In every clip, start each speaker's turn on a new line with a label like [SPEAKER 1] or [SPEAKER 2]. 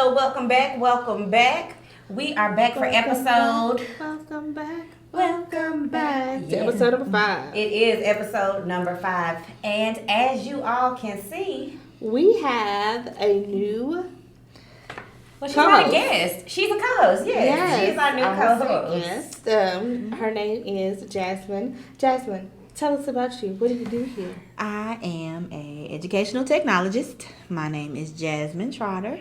[SPEAKER 1] Hello, welcome back, welcome back. We are back for episode.
[SPEAKER 2] Welcome back to
[SPEAKER 1] Yeah.
[SPEAKER 2] episode number 5.
[SPEAKER 1] It is episode number 5. And as you all can see,
[SPEAKER 2] We have a new
[SPEAKER 1] well, she's not a
[SPEAKER 2] co-host.
[SPEAKER 1] guest. She's a co-host, yes. She's our new co-host.
[SPEAKER 2] Yes. Her name is Jasmine. Jasmine, tell us about you. What do you do here?
[SPEAKER 3] I am a educational technologist. My name is Jasmine Trotter.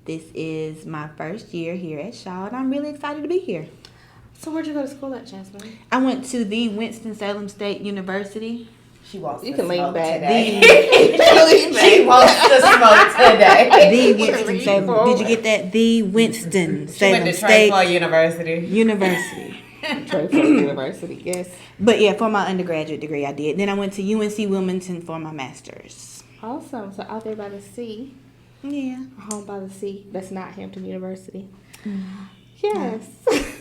[SPEAKER 3] This is my first year here at Shaw, and I'm really excited to be here.
[SPEAKER 2] So where'd you go to school at, Jasmine?
[SPEAKER 3] I went to the Winston-Salem State University.
[SPEAKER 1] She wants
[SPEAKER 2] You
[SPEAKER 1] to
[SPEAKER 2] can lean
[SPEAKER 1] smoke
[SPEAKER 2] back.
[SPEAKER 1] today.
[SPEAKER 2] Lean
[SPEAKER 1] She
[SPEAKER 2] back.
[SPEAKER 1] wants to smoke today.
[SPEAKER 3] The Winston-Salem. Did you get that? The
[SPEAKER 1] She went
[SPEAKER 3] Winston-Salem
[SPEAKER 1] to
[SPEAKER 3] State
[SPEAKER 1] Trey University.
[SPEAKER 3] University.
[SPEAKER 2] Trey University, yes.
[SPEAKER 3] But yeah, for my undergraduate degree, I did. Then I went to UNC Wilmington for my master's.
[SPEAKER 2] Awesome. So out there by the sea,
[SPEAKER 3] Yeah.
[SPEAKER 2] home by the sea. That's not Hampton University.
[SPEAKER 1] Mm.
[SPEAKER 2] Yes.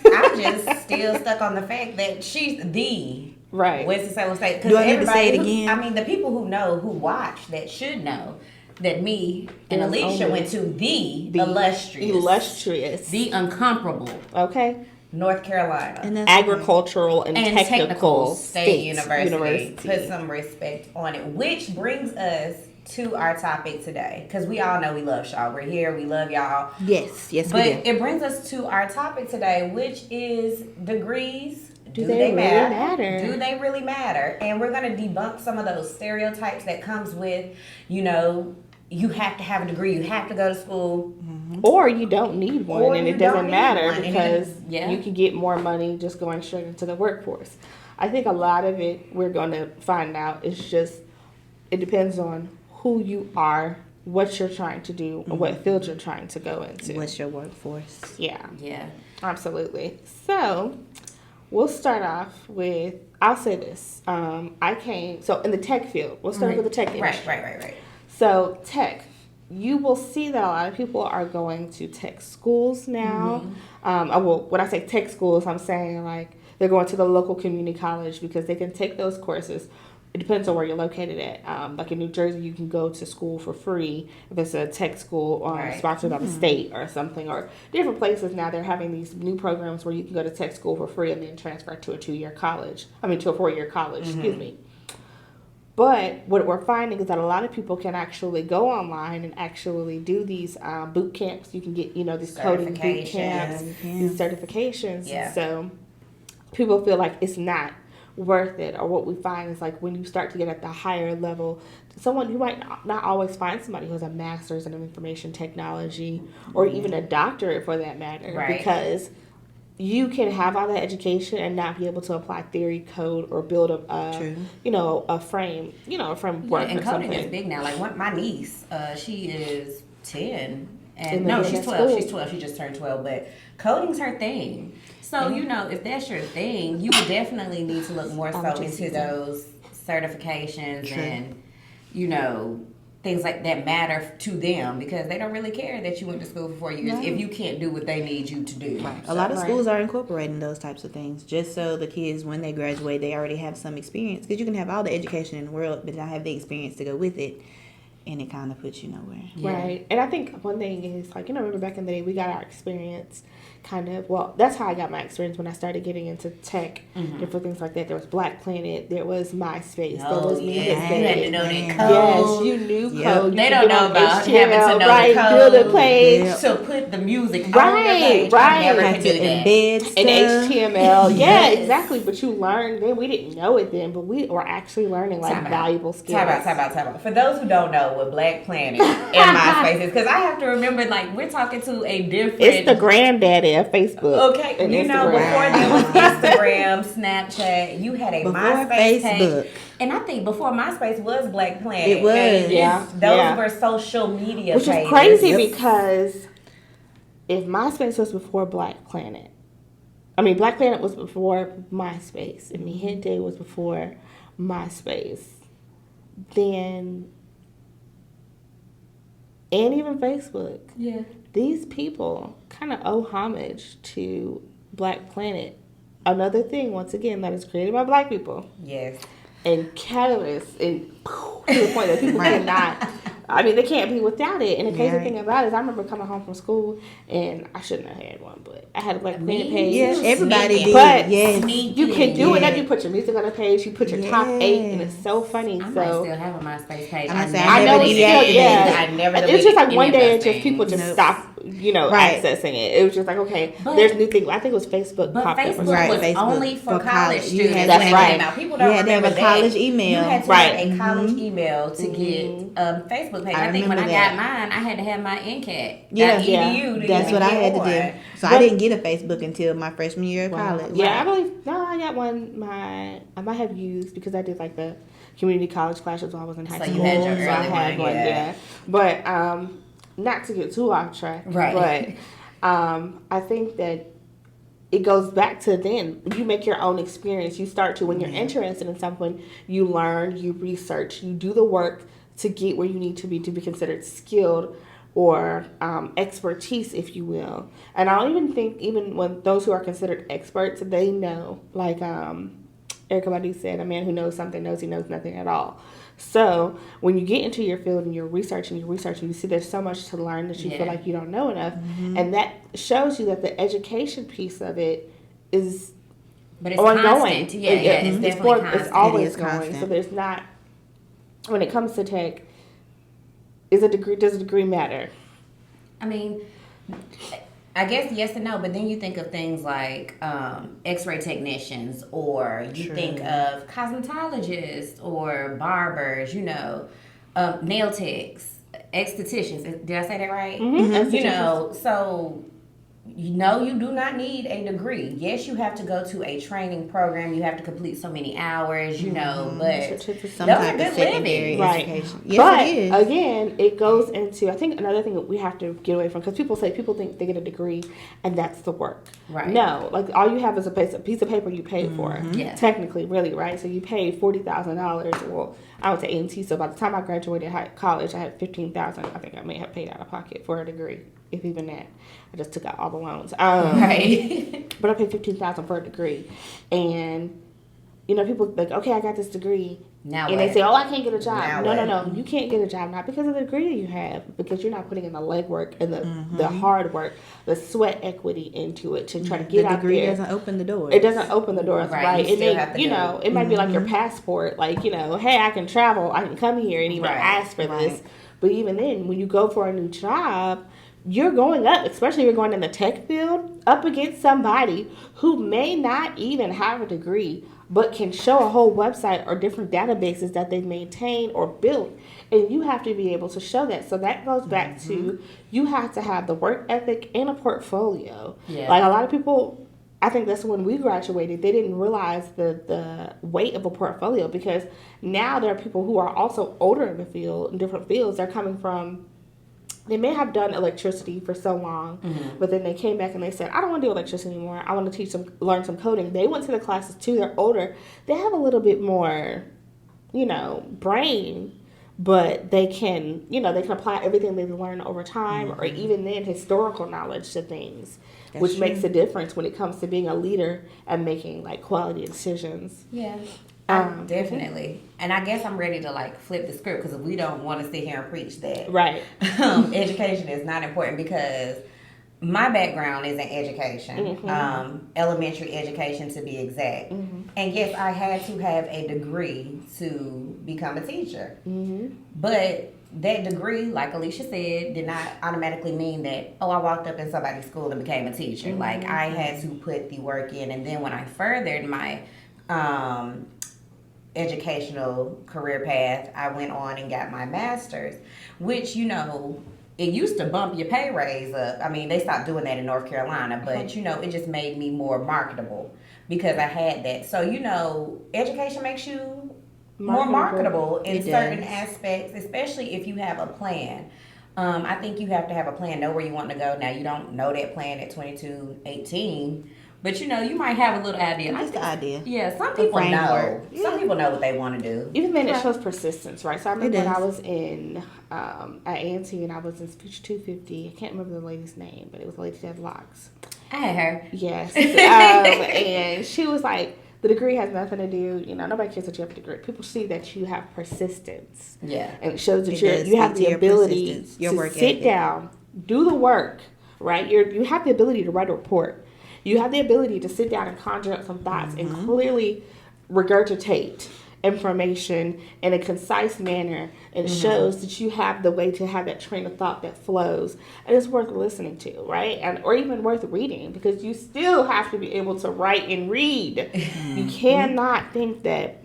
[SPEAKER 1] I'm just still stuck on the fact that she's the
[SPEAKER 2] Right.
[SPEAKER 1] Winston-Salem State.
[SPEAKER 3] Do I need to say it again?
[SPEAKER 1] I mean, the people who know, who watch, that should know that me and
[SPEAKER 2] There's
[SPEAKER 1] Alesheia
[SPEAKER 2] only
[SPEAKER 1] went to the illustrious, the incomparable
[SPEAKER 2] Okay.
[SPEAKER 1] North Carolina
[SPEAKER 3] And that's
[SPEAKER 2] Agricultural and,
[SPEAKER 1] and
[SPEAKER 2] technical
[SPEAKER 1] State University. Put some respect on it. Which brings us to our topic today, because we all know we love Shaw. We're here. We love y'all.
[SPEAKER 3] Yes, we
[SPEAKER 1] But
[SPEAKER 3] do.
[SPEAKER 1] it brings us to our topic today, which is degrees.
[SPEAKER 2] Do they really matter?
[SPEAKER 1] Do they really matter? And we're going to debunk some of those stereotypes that comes with, you know, you have to have a degree, you have to go to school.
[SPEAKER 2] Or you don't need one,
[SPEAKER 1] Or
[SPEAKER 2] and
[SPEAKER 1] you
[SPEAKER 2] it
[SPEAKER 1] don't
[SPEAKER 2] doesn't
[SPEAKER 1] need
[SPEAKER 2] matter
[SPEAKER 1] one, and it
[SPEAKER 2] because
[SPEAKER 1] doesn't- yeah.
[SPEAKER 2] you can get more money just going straight into the workforce. I think a lot of it we're going to find out is just, it depends on who you are, what you're trying to do, and what field you're trying to go into.
[SPEAKER 3] What's your workforce?
[SPEAKER 2] Yeah,
[SPEAKER 1] Yeah.
[SPEAKER 2] absolutely. So we'll start off with, I'll say this. So in the tech field, we'll start with the tech industry.
[SPEAKER 1] Right.
[SPEAKER 2] So tech, you will see that a lot of people are going to tech schools now. When I say tech schools, I'm saying like they're going to the local community college because they can take those courses. It depends on where you're located at. Like in New Jersey, you can go to school for free if it's a tech school
[SPEAKER 1] Right.
[SPEAKER 2] sponsored by the state or something. Or different places now, they're having these new programs where you can go to tech school for free and then transfer to a 4-year college. Excuse me. But what we're finding is that a lot of people can actually go online and actually do these boot camps. You can get, these coding boot camps, these certifications.
[SPEAKER 1] Yeah.
[SPEAKER 2] And so people feel like it's not worth it. Or what we find is like when you start to get at the higher level, you might not always find somebody who has a master's in information technology or even a doctorate for that matter.
[SPEAKER 1] Right.
[SPEAKER 2] Because you can have all that education and not be able to apply theory, code, or build a framework
[SPEAKER 1] And
[SPEAKER 2] or
[SPEAKER 1] coding
[SPEAKER 2] something.
[SPEAKER 1] is big now. Like my niece, she is 10. And
[SPEAKER 2] And
[SPEAKER 1] no,
[SPEAKER 2] then
[SPEAKER 1] she's
[SPEAKER 2] at
[SPEAKER 1] 12.
[SPEAKER 2] school.
[SPEAKER 1] She's 12. She just turned 12. But coding's her thing. So, if that's your thing, you would definitely need to look more so into those certifications and, things like that matter to them because they don't really care that you went to school for 4 years if you can't do what they need you to do.
[SPEAKER 3] Right. A lot of schools are incorporating those types of things just so the kids, when they graduate, they already have some experience. Because you can have all the education in the world, but not have the experience to go with it, and it kind of puts you nowhere.
[SPEAKER 1] Yeah.
[SPEAKER 2] Right. And I think one thing is, like, remember back in the day, we got our experience that's how I got my experience when I started getting into tech, different things like that. There was Black Planet, there was MySpace, there was
[SPEAKER 1] You
[SPEAKER 2] Media
[SPEAKER 1] had to know that
[SPEAKER 3] Yes,
[SPEAKER 1] code.
[SPEAKER 2] Yes, you knew
[SPEAKER 3] Yep.
[SPEAKER 2] code. You
[SPEAKER 1] They
[SPEAKER 2] could
[SPEAKER 1] don't
[SPEAKER 2] get
[SPEAKER 1] know
[SPEAKER 2] on
[SPEAKER 1] about
[SPEAKER 2] HTML,
[SPEAKER 1] having to know
[SPEAKER 2] right,
[SPEAKER 1] the code.
[SPEAKER 2] build a page.
[SPEAKER 3] Yep.
[SPEAKER 1] To put the music on your
[SPEAKER 2] Right,
[SPEAKER 1] page.
[SPEAKER 2] right.
[SPEAKER 1] I never
[SPEAKER 3] Have
[SPEAKER 1] could
[SPEAKER 3] to
[SPEAKER 1] do that.
[SPEAKER 3] embed stuff.
[SPEAKER 2] And HTML, yeah,
[SPEAKER 1] Yes.
[SPEAKER 2] exactly. But you learned then. We didn't know it then, but we were actually learning like
[SPEAKER 1] Time out.
[SPEAKER 2] valuable skills.
[SPEAKER 1] Time out. For those who don't know what Black Planet and MySpace is, because I have to remember, like, we're talking to a different...
[SPEAKER 2] It's the granddaddy of Facebook.
[SPEAKER 1] Okay,
[SPEAKER 2] and
[SPEAKER 1] before
[SPEAKER 2] Instagram.
[SPEAKER 1] there was Instagram, Snapchat, you had a
[SPEAKER 3] Before
[SPEAKER 1] MySpace
[SPEAKER 3] Facebook.
[SPEAKER 1] page. And I think before MySpace was Black Planet.
[SPEAKER 3] It was.
[SPEAKER 1] And
[SPEAKER 2] Yeah,
[SPEAKER 1] those
[SPEAKER 2] yeah.
[SPEAKER 1] were social media
[SPEAKER 2] Which
[SPEAKER 1] pages.
[SPEAKER 2] is crazy
[SPEAKER 3] Yep.
[SPEAKER 2] because if MySpace was before Black Planet, Black Planet was before MySpace, and Mi Gente was before MySpace, then, and even Facebook,
[SPEAKER 1] Yeah.
[SPEAKER 2] these people kind of owe homage to Black Planet. Another thing, once again, that is created by Black people.
[SPEAKER 1] Yes.
[SPEAKER 2] And catalyst, and to the point that people cannot I mean, they can't be without it. And the crazy
[SPEAKER 3] Right.
[SPEAKER 2] thing about it is I remember coming home from school, and I shouldn't have had one, but I had a Black
[SPEAKER 1] Me
[SPEAKER 2] Planet page.
[SPEAKER 3] Yeah, everybody
[SPEAKER 1] Sneaking.
[SPEAKER 3] did.
[SPEAKER 2] But
[SPEAKER 3] Yes.
[SPEAKER 2] you can do it.
[SPEAKER 3] Yeah.
[SPEAKER 2] That you put your music on a page, you put your top 8, and it's so funny.
[SPEAKER 1] I might
[SPEAKER 2] so
[SPEAKER 1] still have a MySpace page.
[SPEAKER 3] I'm gonna say,
[SPEAKER 2] I know
[SPEAKER 3] never
[SPEAKER 2] it's
[SPEAKER 3] deleted
[SPEAKER 2] still, yeah.
[SPEAKER 1] I never
[SPEAKER 2] It's just like
[SPEAKER 1] deleted
[SPEAKER 2] one
[SPEAKER 1] any of
[SPEAKER 2] day,
[SPEAKER 1] those
[SPEAKER 2] it's just people
[SPEAKER 1] things.
[SPEAKER 2] just
[SPEAKER 3] Nope.
[SPEAKER 2] stop,
[SPEAKER 3] Right.
[SPEAKER 2] accessing it. It was just like, okay,
[SPEAKER 1] But-
[SPEAKER 2] there's new things. I think it was Facebook
[SPEAKER 1] But
[SPEAKER 2] popped up. or
[SPEAKER 1] Facebook
[SPEAKER 2] something.
[SPEAKER 3] Right,
[SPEAKER 1] was
[SPEAKER 3] Facebook
[SPEAKER 1] only for
[SPEAKER 3] for
[SPEAKER 1] college
[SPEAKER 3] college. You
[SPEAKER 1] students
[SPEAKER 3] had
[SPEAKER 1] when
[SPEAKER 2] to-
[SPEAKER 1] it
[SPEAKER 2] That's
[SPEAKER 1] came
[SPEAKER 2] right.
[SPEAKER 1] out. People
[SPEAKER 3] You
[SPEAKER 1] don't
[SPEAKER 3] had to have
[SPEAKER 1] remember
[SPEAKER 3] a college
[SPEAKER 1] that.
[SPEAKER 3] email.
[SPEAKER 1] You had to
[SPEAKER 2] Right.
[SPEAKER 1] have a college email to get Facebook page. I think when I
[SPEAKER 3] remember
[SPEAKER 1] got
[SPEAKER 3] that.
[SPEAKER 1] mine, I had to have my NCAT.
[SPEAKER 3] Yeah.
[SPEAKER 1] .edu to
[SPEAKER 3] That's
[SPEAKER 1] even
[SPEAKER 3] what I
[SPEAKER 1] get
[SPEAKER 3] had to
[SPEAKER 1] on.
[SPEAKER 3] do. So
[SPEAKER 2] But-
[SPEAKER 3] I didn't get a Facebook until my freshman year of
[SPEAKER 2] Wow.
[SPEAKER 3] college.
[SPEAKER 2] Yeah,
[SPEAKER 1] Right.
[SPEAKER 2] I got one. I might have used because I did like the community college classes while I was in high
[SPEAKER 1] So
[SPEAKER 2] school.
[SPEAKER 1] you had your
[SPEAKER 2] So I
[SPEAKER 1] early
[SPEAKER 2] had
[SPEAKER 1] one, yeah.
[SPEAKER 2] But not to get too off track,
[SPEAKER 1] Right.
[SPEAKER 2] But I think that it goes back to then. You make your own experience. You start to when you're interested in something, you learn, you research, you do the work to get where you need to be considered skilled or expertise, if you will. And I don't even think even when those who are considered experts, they know. Like Erykah Badu said, a man who knows something knows he knows nothing at all. So when you get into your field and you're researching, you see there's so much to learn that you feel like you don't know enough. And that shows you that the education piece of it is
[SPEAKER 1] But it's
[SPEAKER 2] ongoing.
[SPEAKER 1] constant. Yeah, it's definitely constant.
[SPEAKER 2] It's always
[SPEAKER 3] It is
[SPEAKER 2] going.
[SPEAKER 3] constant.
[SPEAKER 2] So there's not, when it comes to tech, does a degree matter?
[SPEAKER 1] I mean, I guess yes and no, but then you think of things like X-ray technicians, or you
[SPEAKER 3] True.
[SPEAKER 1] think of cosmetologists or barbers. Nail techs, estheticians. Did I say that right?
[SPEAKER 2] Mm-hmm.
[SPEAKER 1] So. No, you do not need a degree. Yes, you have to go to a training program. You have to complete so many hours, but
[SPEAKER 3] Some
[SPEAKER 1] those
[SPEAKER 3] type
[SPEAKER 1] are good
[SPEAKER 3] of secondary
[SPEAKER 1] living.
[SPEAKER 2] Right.
[SPEAKER 3] education. Yes,
[SPEAKER 2] But
[SPEAKER 3] it is.
[SPEAKER 2] again, it goes into, I think another thing that we have to get away from, because people think they get a degree and that's the work.
[SPEAKER 1] Right.
[SPEAKER 2] No, like all you have is a piece of paper you paid for.
[SPEAKER 1] Yeah.
[SPEAKER 2] Technically, really, right? So you paid $40,000. Well, I went to A&T, so by the time I graduated college, I had $15,000. I think I may have paid out of pocket for a degree, if even that. I just took out all the loans.
[SPEAKER 1] Right.
[SPEAKER 2] But I paid $15,000 for a degree, and people like, okay, I got this degree.
[SPEAKER 1] Now
[SPEAKER 2] and
[SPEAKER 1] what?
[SPEAKER 2] they say, oh, I can't get a job.
[SPEAKER 1] Now
[SPEAKER 2] No.
[SPEAKER 1] what?
[SPEAKER 2] You can't get a job, not because of the degree that you have, because you're not putting in the legwork and the hard work, the sweat equity into it to try to get
[SPEAKER 3] the
[SPEAKER 2] out
[SPEAKER 3] degree
[SPEAKER 2] there.
[SPEAKER 3] doesn't open the door.
[SPEAKER 2] It doesn't open the doors,
[SPEAKER 1] Right,
[SPEAKER 2] right?
[SPEAKER 1] you still have to do it.
[SPEAKER 2] It might be like your passport, like, hey, I can travel, I can come here and even
[SPEAKER 1] Right,
[SPEAKER 2] ask for this.
[SPEAKER 3] right.
[SPEAKER 2] But even then, when you go for a new job, you're going up, especially if you're going in the tech field, up against somebody who may not even have a degree, but can show a whole website or different databases that they've maintained or built. And you have to be able to show that. So that goes back to, you have to have the work ethic and a portfolio.
[SPEAKER 1] Yeah.
[SPEAKER 2] Like a lot of people, I think that's when we graduated, they didn't realize the weight of a portfolio, because now there are people who are also older in the field, in different fields. They're coming from, they may have done electricity for so long, but then they came back and they said, I don't want to do electricity anymore. I want to learn some coding. They went to the classes too. They're older. They have a little bit more, brain, but they can apply everything they've learned over time, or even then historical knowledge to things, which makes a difference when it comes to being a leader and making like quality decisions.
[SPEAKER 1] Yeah. Definitely. And I guess I'm ready to flip the script, because we don't want to sit here and preach that
[SPEAKER 2] Right.
[SPEAKER 1] Education is not important, because my background is in education, elementary education to be exact. And yes, I had to have a degree to become a teacher. But that degree, like Alesheia said, did not automatically mean that, I walked up in somebody's school and became a teacher. Like, I had to put the work in. And then when I furthered my educational career path, I went on and got my master's, which, it used to bump your pay raise up. I mean, they stopped doing that in North Carolina, but, it just made me more marketable because I had that. So, education makes you more marketable in certain aspects, especially if you have a plan. I think you have to have a plan, know where you want to go. Now, you don't know that plan at 22, 18, but you might have a little idea.
[SPEAKER 3] Just the idea.
[SPEAKER 1] Yeah, some people know. Some people know what they want to do.
[SPEAKER 2] Even then, it shows persistence, right? So I remember
[SPEAKER 3] It
[SPEAKER 2] when I
[SPEAKER 3] does.
[SPEAKER 2] was in at A&T and I was in speech 250. I can't remember the lady's name, but it was a lady that had locks.
[SPEAKER 1] I had her.
[SPEAKER 2] Yes, and she was like, the degree has nothing to do, nobody cares that you have a degree. People see that you have persistence.
[SPEAKER 1] Yeah.
[SPEAKER 2] And it shows that you have the ability to sit down, do the work, right? You have the ability to write a report. You have the ability to sit down and conjure up some thoughts and clearly regurgitate information in a concise manner, and it shows that you have the way to have that train of thought that flows, and it's worth listening to, right? Or even worth reading, because you still have to be able to write and read. You cannot think that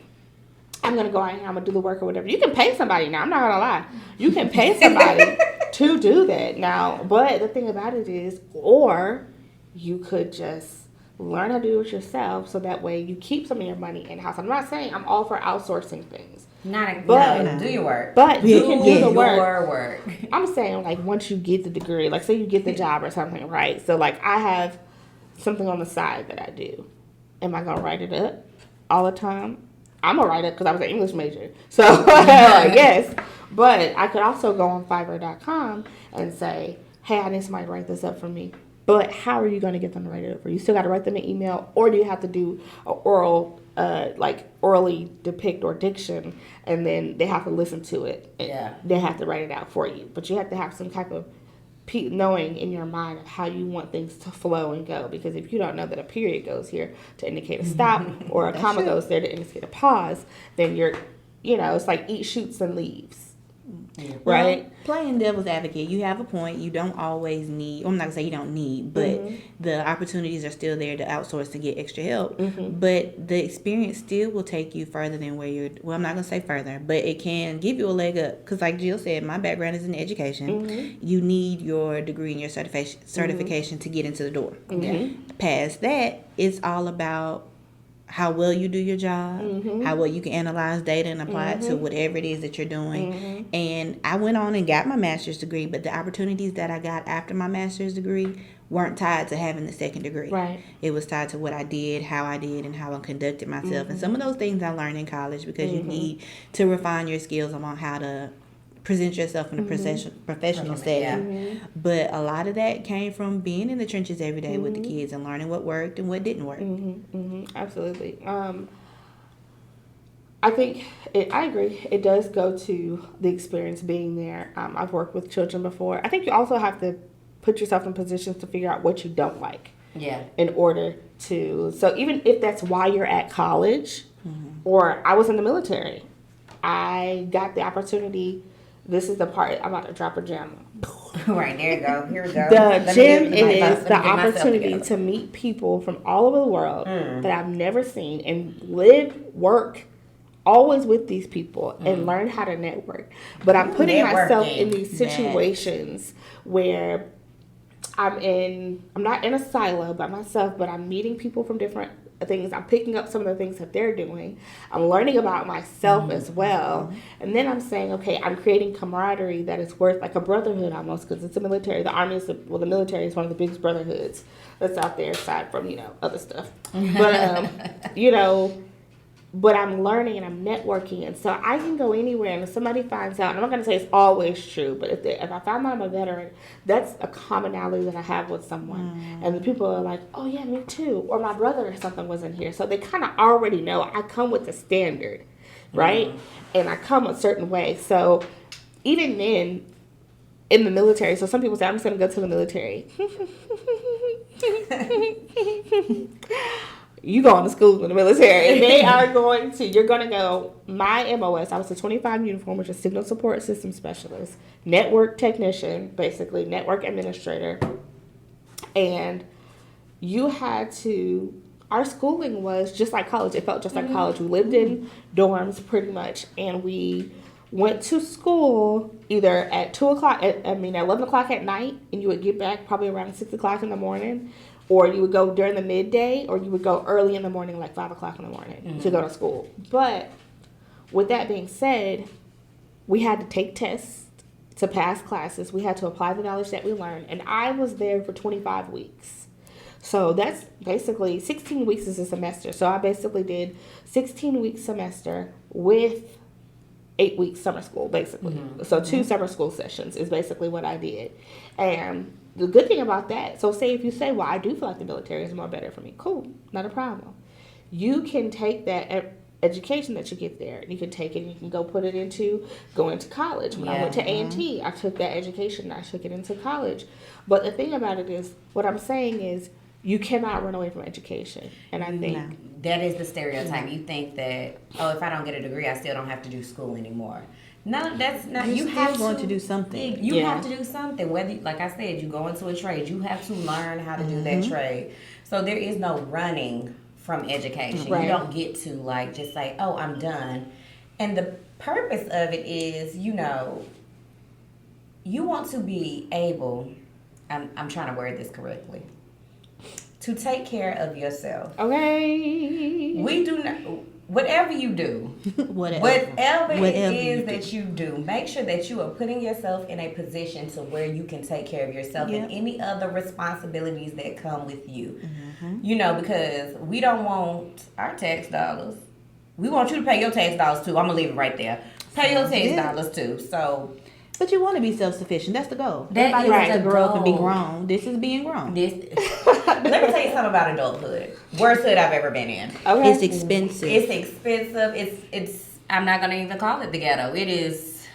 [SPEAKER 2] I'm going to go out here, I'm going to do the work or whatever. You can pay somebody now. I'm not going to lie. You can pay somebody to do that now, but the thing about it is, or you could just learn how to do it yourself, so that way you keep some of your money in-house. I'm not saying I'm all for outsourcing things.
[SPEAKER 1] Do your work.
[SPEAKER 2] But you can do the
[SPEAKER 1] work.
[SPEAKER 2] I'm saying, like, once you get the degree, like, say you get the job or something, right? So, like, I have something on the side that I do. Am I going to write it up all the time? I'm going to write it because I was an English major. So, yes. But I could also go on Fiverr.com and say, hey, I need somebody to write this up for me. But how are you going to get them to write it up? You still got to write them an email, or do you have to do an orally depict or diction, and then they have to listen to it?
[SPEAKER 1] Yeah.
[SPEAKER 2] They have to write it out for you. But you have to have some type of knowing in your mind of how you want things to flow and go. Because if you don't know that a period goes here to indicate a stop, or a comma goes there to indicate a pause, then you're, it's like eat, shoots, and leaves. Right?
[SPEAKER 3] Well, playing devil's advocate, you have a point. You don't always need, I'm not going to say you don't need, but the opportunities are still there to outsource to get extra help. But the experience still will take you further than where you're, well, I'm not going to say further, but it can give you a leg up. Because like Jill said, my background is in education. You need your degree and your certification to get into the door. Past that, it's all about how well you do your job, how well you can analyze data and apply it to whatever it is that you're doing. And I went on and got my master's degree, but the opportunities that I got after my master's degree weren't tied to having the second degree.
[SPEAKER 2] Right.
[SPEAKER 3] It was tied to what I did, how I did, and how I conducted myself. And some of those things I learned in college, because you need to refine your skills on how to present yourself in a professional setting. But a lot of that came from being in the trenches every day with the kids and learning what worked and what didn't work.
[SPEAKER 2] Absolutely. I think I agree. It does go to the experience being there. I've worked with children before. I think you also have to put yourself in positions to figure out what you don't like.
[SPEAKER 1] Yeah.
[SPEAKER 2] In order to, so even if that's why you're at college, or I was in the military, I got the opportunity. This is the part I'm about to drop a gem.
[SPEAKER 1] Right, there you go. Here we go.
[SPEAKER 2] The gem is the opportunity to meet people from all over the world that I've never seen, and live, work, always with these people, and learn how to network. But I'm putting myself in these situations where I'm not in a silo by myself, but I'm meeting people from different things. I'm picking up some of the things that they're doing. I'm learning about myself as well. And then I'm saying, okay, I'm creating camaraderie that is worth, like a brotherhood almost, because it's the military. The Army is, the military is one of the biggest brotherhoods that's out there, aside from, other stuff. But, but I'm learning and I'm networking. And so I can go anywhere, and if somebody finds out, and I'm not going to say it's always true, but if I find out I'm a veteran, that's a commonality that I have with someone. And the people are like, oh yeah, me too. Or my brother or something was in here. So they kind of already know I come with the standard, right? And I come a certain way. So even then, in the military, so some people say, I'm just going to go to the military. You going to school in the military, and you're going to go, my MOS, I was a 25 uniform, which is Signal Support System Specialist, network technician, basically, network administrator. And you had to, our schooling was just like college. It felt just like college. We lived in dorms pretty much, and we went to school either at 11 o'clock at night, and you would get back probably around 6 o'clock in the morning. Or you would go during the midday, or you would go early in the morning, like 5 o'clock in the morning, to go to school. But with that being said, we had to take tests to pass classes. We had to apply the knowledge that we learned. And I was there for 25 weeks. So that's basically 16 weeks is a semester. So I basically did 16-week semester with 8 weeks summer school, basically. So 2 summer school sessions is basically what I did. And the good thing about that, so say if you say, well, I do feel like the military is more better for me. Cool, not a problem. you can take that education that you get there, and you can take it and you can go put it into going to college. When I went to A&T, I took that education and I took it into college. But the thing about it is, what I'm saying is, you cannot run away from education. And I think
[SPEAKER 1] that is the stereotype. You think that, oh, if I don't get a degree, I still don't have to do school anymore. No, that's not.
[SPEAKER 3] You're
[SPEAKER 1] you have
[SPEAKER 3] going to do something.
[SPEAKER 1] You have to do something. Whether, like I said, you go into a trade, you have to learn how to do that trade. So there is no running from education.
[SPEAKER 2] Right.
[SPEAKER 1] You don't get to like just say, oh, I'm done. And the purpose of it is, you know, you want to be able. I'm trying to word this correctly. To take care of yourself.
[SPEAKER 2] Okay.
[SPEAKER 1] We do not. Whatever you do, whatever it is that you do, make sure that you are putting yourself in a position to where you can take care of yourself and any other responsibilities that come with you. You know, because we don't want our tax dollars. We want you to pay your tax dollars too. I'm going to leave it right there. Pay your tax dollars too. So...
[SPEAKER 3] But you want to be self-sufficient. That's the goal.
[SPEAKER 1] Everybody
[SPEAKER 3] wants to grow up and be grown. This is being grown.
[SPEAKER 1] Let me tell you something about adulthood. Worst hood I've ever been in.
[SPEAKER 2] Okay.
[SPEAKER 3] It's expensive.
[SPEAKER 1] It's expensive. It's. I'm not gonna even call it the ghetto. It is.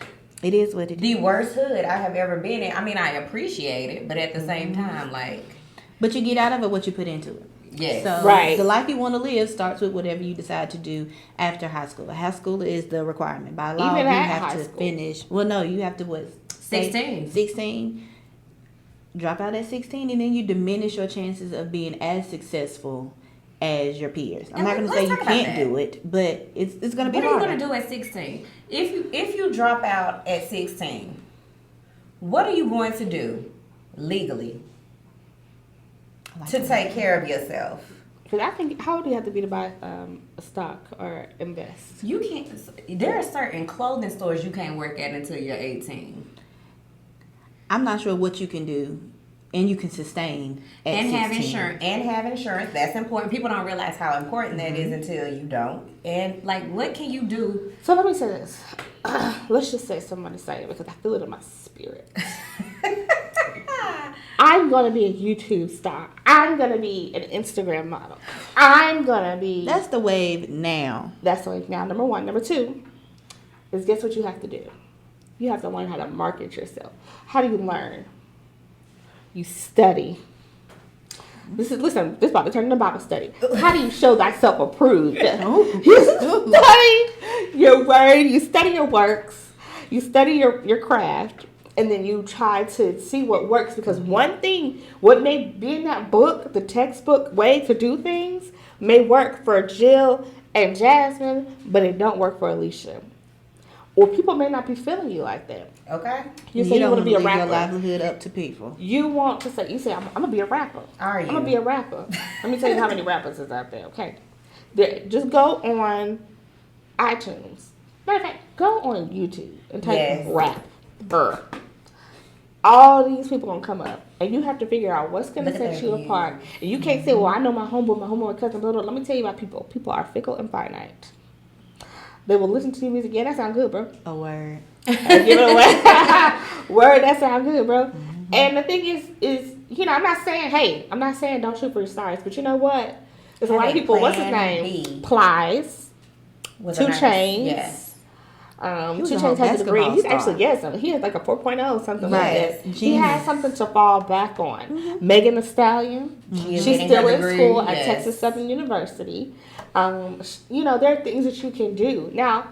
[SPEAKER 3] It is what it is.
[SPEAKER 1] The worst hood I have ever been in. I mean, I appreciate it, but at the same time, like.
[SPEAKER 3] But you get out of it what you put into it.
[SPEAKER 1] Yes.
[SPEAKER 3] So the life you want to live starts with whatever you decide to do after high school. High school is the requirement. By law,
[SPEAKER 2] Even
[SPEAKER 3] you
[SPEAKER 2] at
[SPEAKER 3] have
[SPEAKER 2] high
[SPEAKER 3] to
[SPEAKER 2] school.
[SPEAKER 3] finish. Well, no, you have to what?
[SPEAKER 1] 16.
[SPEAKER 3] 16. Drop out at 16, and then you diminish your chances of being as successful as your peers. I'm not going to say you can't do it, but it's going to be
[SPEAKER 1] What
[SPEAKER 3] harder.
[SPEAKER 1] are you going to do at 16? If you drop out at 16, what are you going to do legally to take care of yourself?
[SPEAKER 2] Because I think, how old do you have to be to buy a stock or invest?
[SPEAKER 1] You can't. There are certain clothing stores you can't work at until you're 18.
[SPEAKER 3] I'm not sure what you can do, and you can sustain at
[SPEAKER 1] And
[SPEAKER 3] 16.
[SPEAKER 1] have insurance. That's important. People don't realize how important that is until you don't. And like, what can you do?
[SPEAKER 2] So let me say this. Let's just say somebody say it because I feel it in my spirit. I'm going to be a YouTube star. I'm going to be an Instagram model. I'm going to be...
[SPEAKER 3] That's the wave now.
[SPEAKER 2] That's the wave now, number one. Number two is guess what you have to do? You have to learn how to market yourself. How do you learn? You study. This is about to turn into Bible study. How do you show thyself approved? You study your word, you study your works, you study your craft, and then you try to see what works. Because one thing, what may be in that book, the textbook way to do things, may work for Jill and Jasmine, but it don't work for Alicia. Or people may not be feeling you like that.
[SPEAKER 1] Okay.
[SPEAKER 2] You say you want to be a
[SPEAKER 3] leave
[SPEAKER 2] rapper.
[SPEAKER 3] your livelihood up to people.
[SPEAKER 2] You want to say, you say, I'm going to be a rapper.
[SPEAKER 1] Are you?
[SPEAKER 2] I'm going to be a rapper. Let me tell you how many rappers is out there, okay? Just go on iTunes. Matter of fact, go on YouTube and type rapper. All these people going to come up. And you have to figure out what's going to set you apart. And you can't say, well, I know my homeboy, cousin, blah, blah. Let me tell you about people. People are fickle and finite. They will listen to your music. Yeah, that sounds good, bro.
[SPEAKER 3] A word.
[SPEAKER 2] Give it away. Word, that sounds good, bro. Mm-hmm. And the thing is, you know, I'm not saying don't shoot for your stars, but you know what? There's a lot of people. What's his name? Plies. 2 Chainz.
[SPEAKER 1] Yes.
[SPEAKER 2] 2 Chainz has a degree. He's actually he has like a 4.0 something like that. He has something to fall back on. Mm-hmm. Megan Thee Stallion. Mm-hmm. She's still in school at Texas Southern University. You know, there are things that you can do. Now,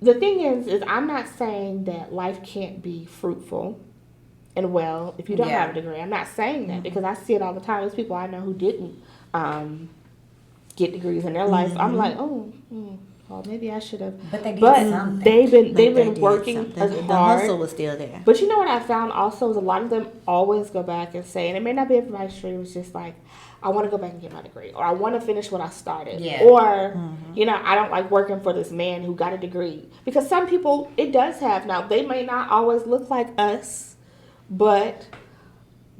[SPEAKER 2] the thing is I'm not saying that life can't be fruitful and well if you don't have a degree. I'm not saying that because I see it all the time. There's people I know who didn't get degrees in their life. I'm like, well, maybe I should have. But they did something. They've been working as hard.
[SPEAKER 3] The hustle was still there.
[SPEAKER 2] But you know what I found also is a lot of them always go back and say, and it may not be everybody's dream, it's just like, I want to go back and get my degree, or I want to finish what I started, or you know, I don't like working for this man who got a degree. Because some people, it does have, now they may not always look like us, but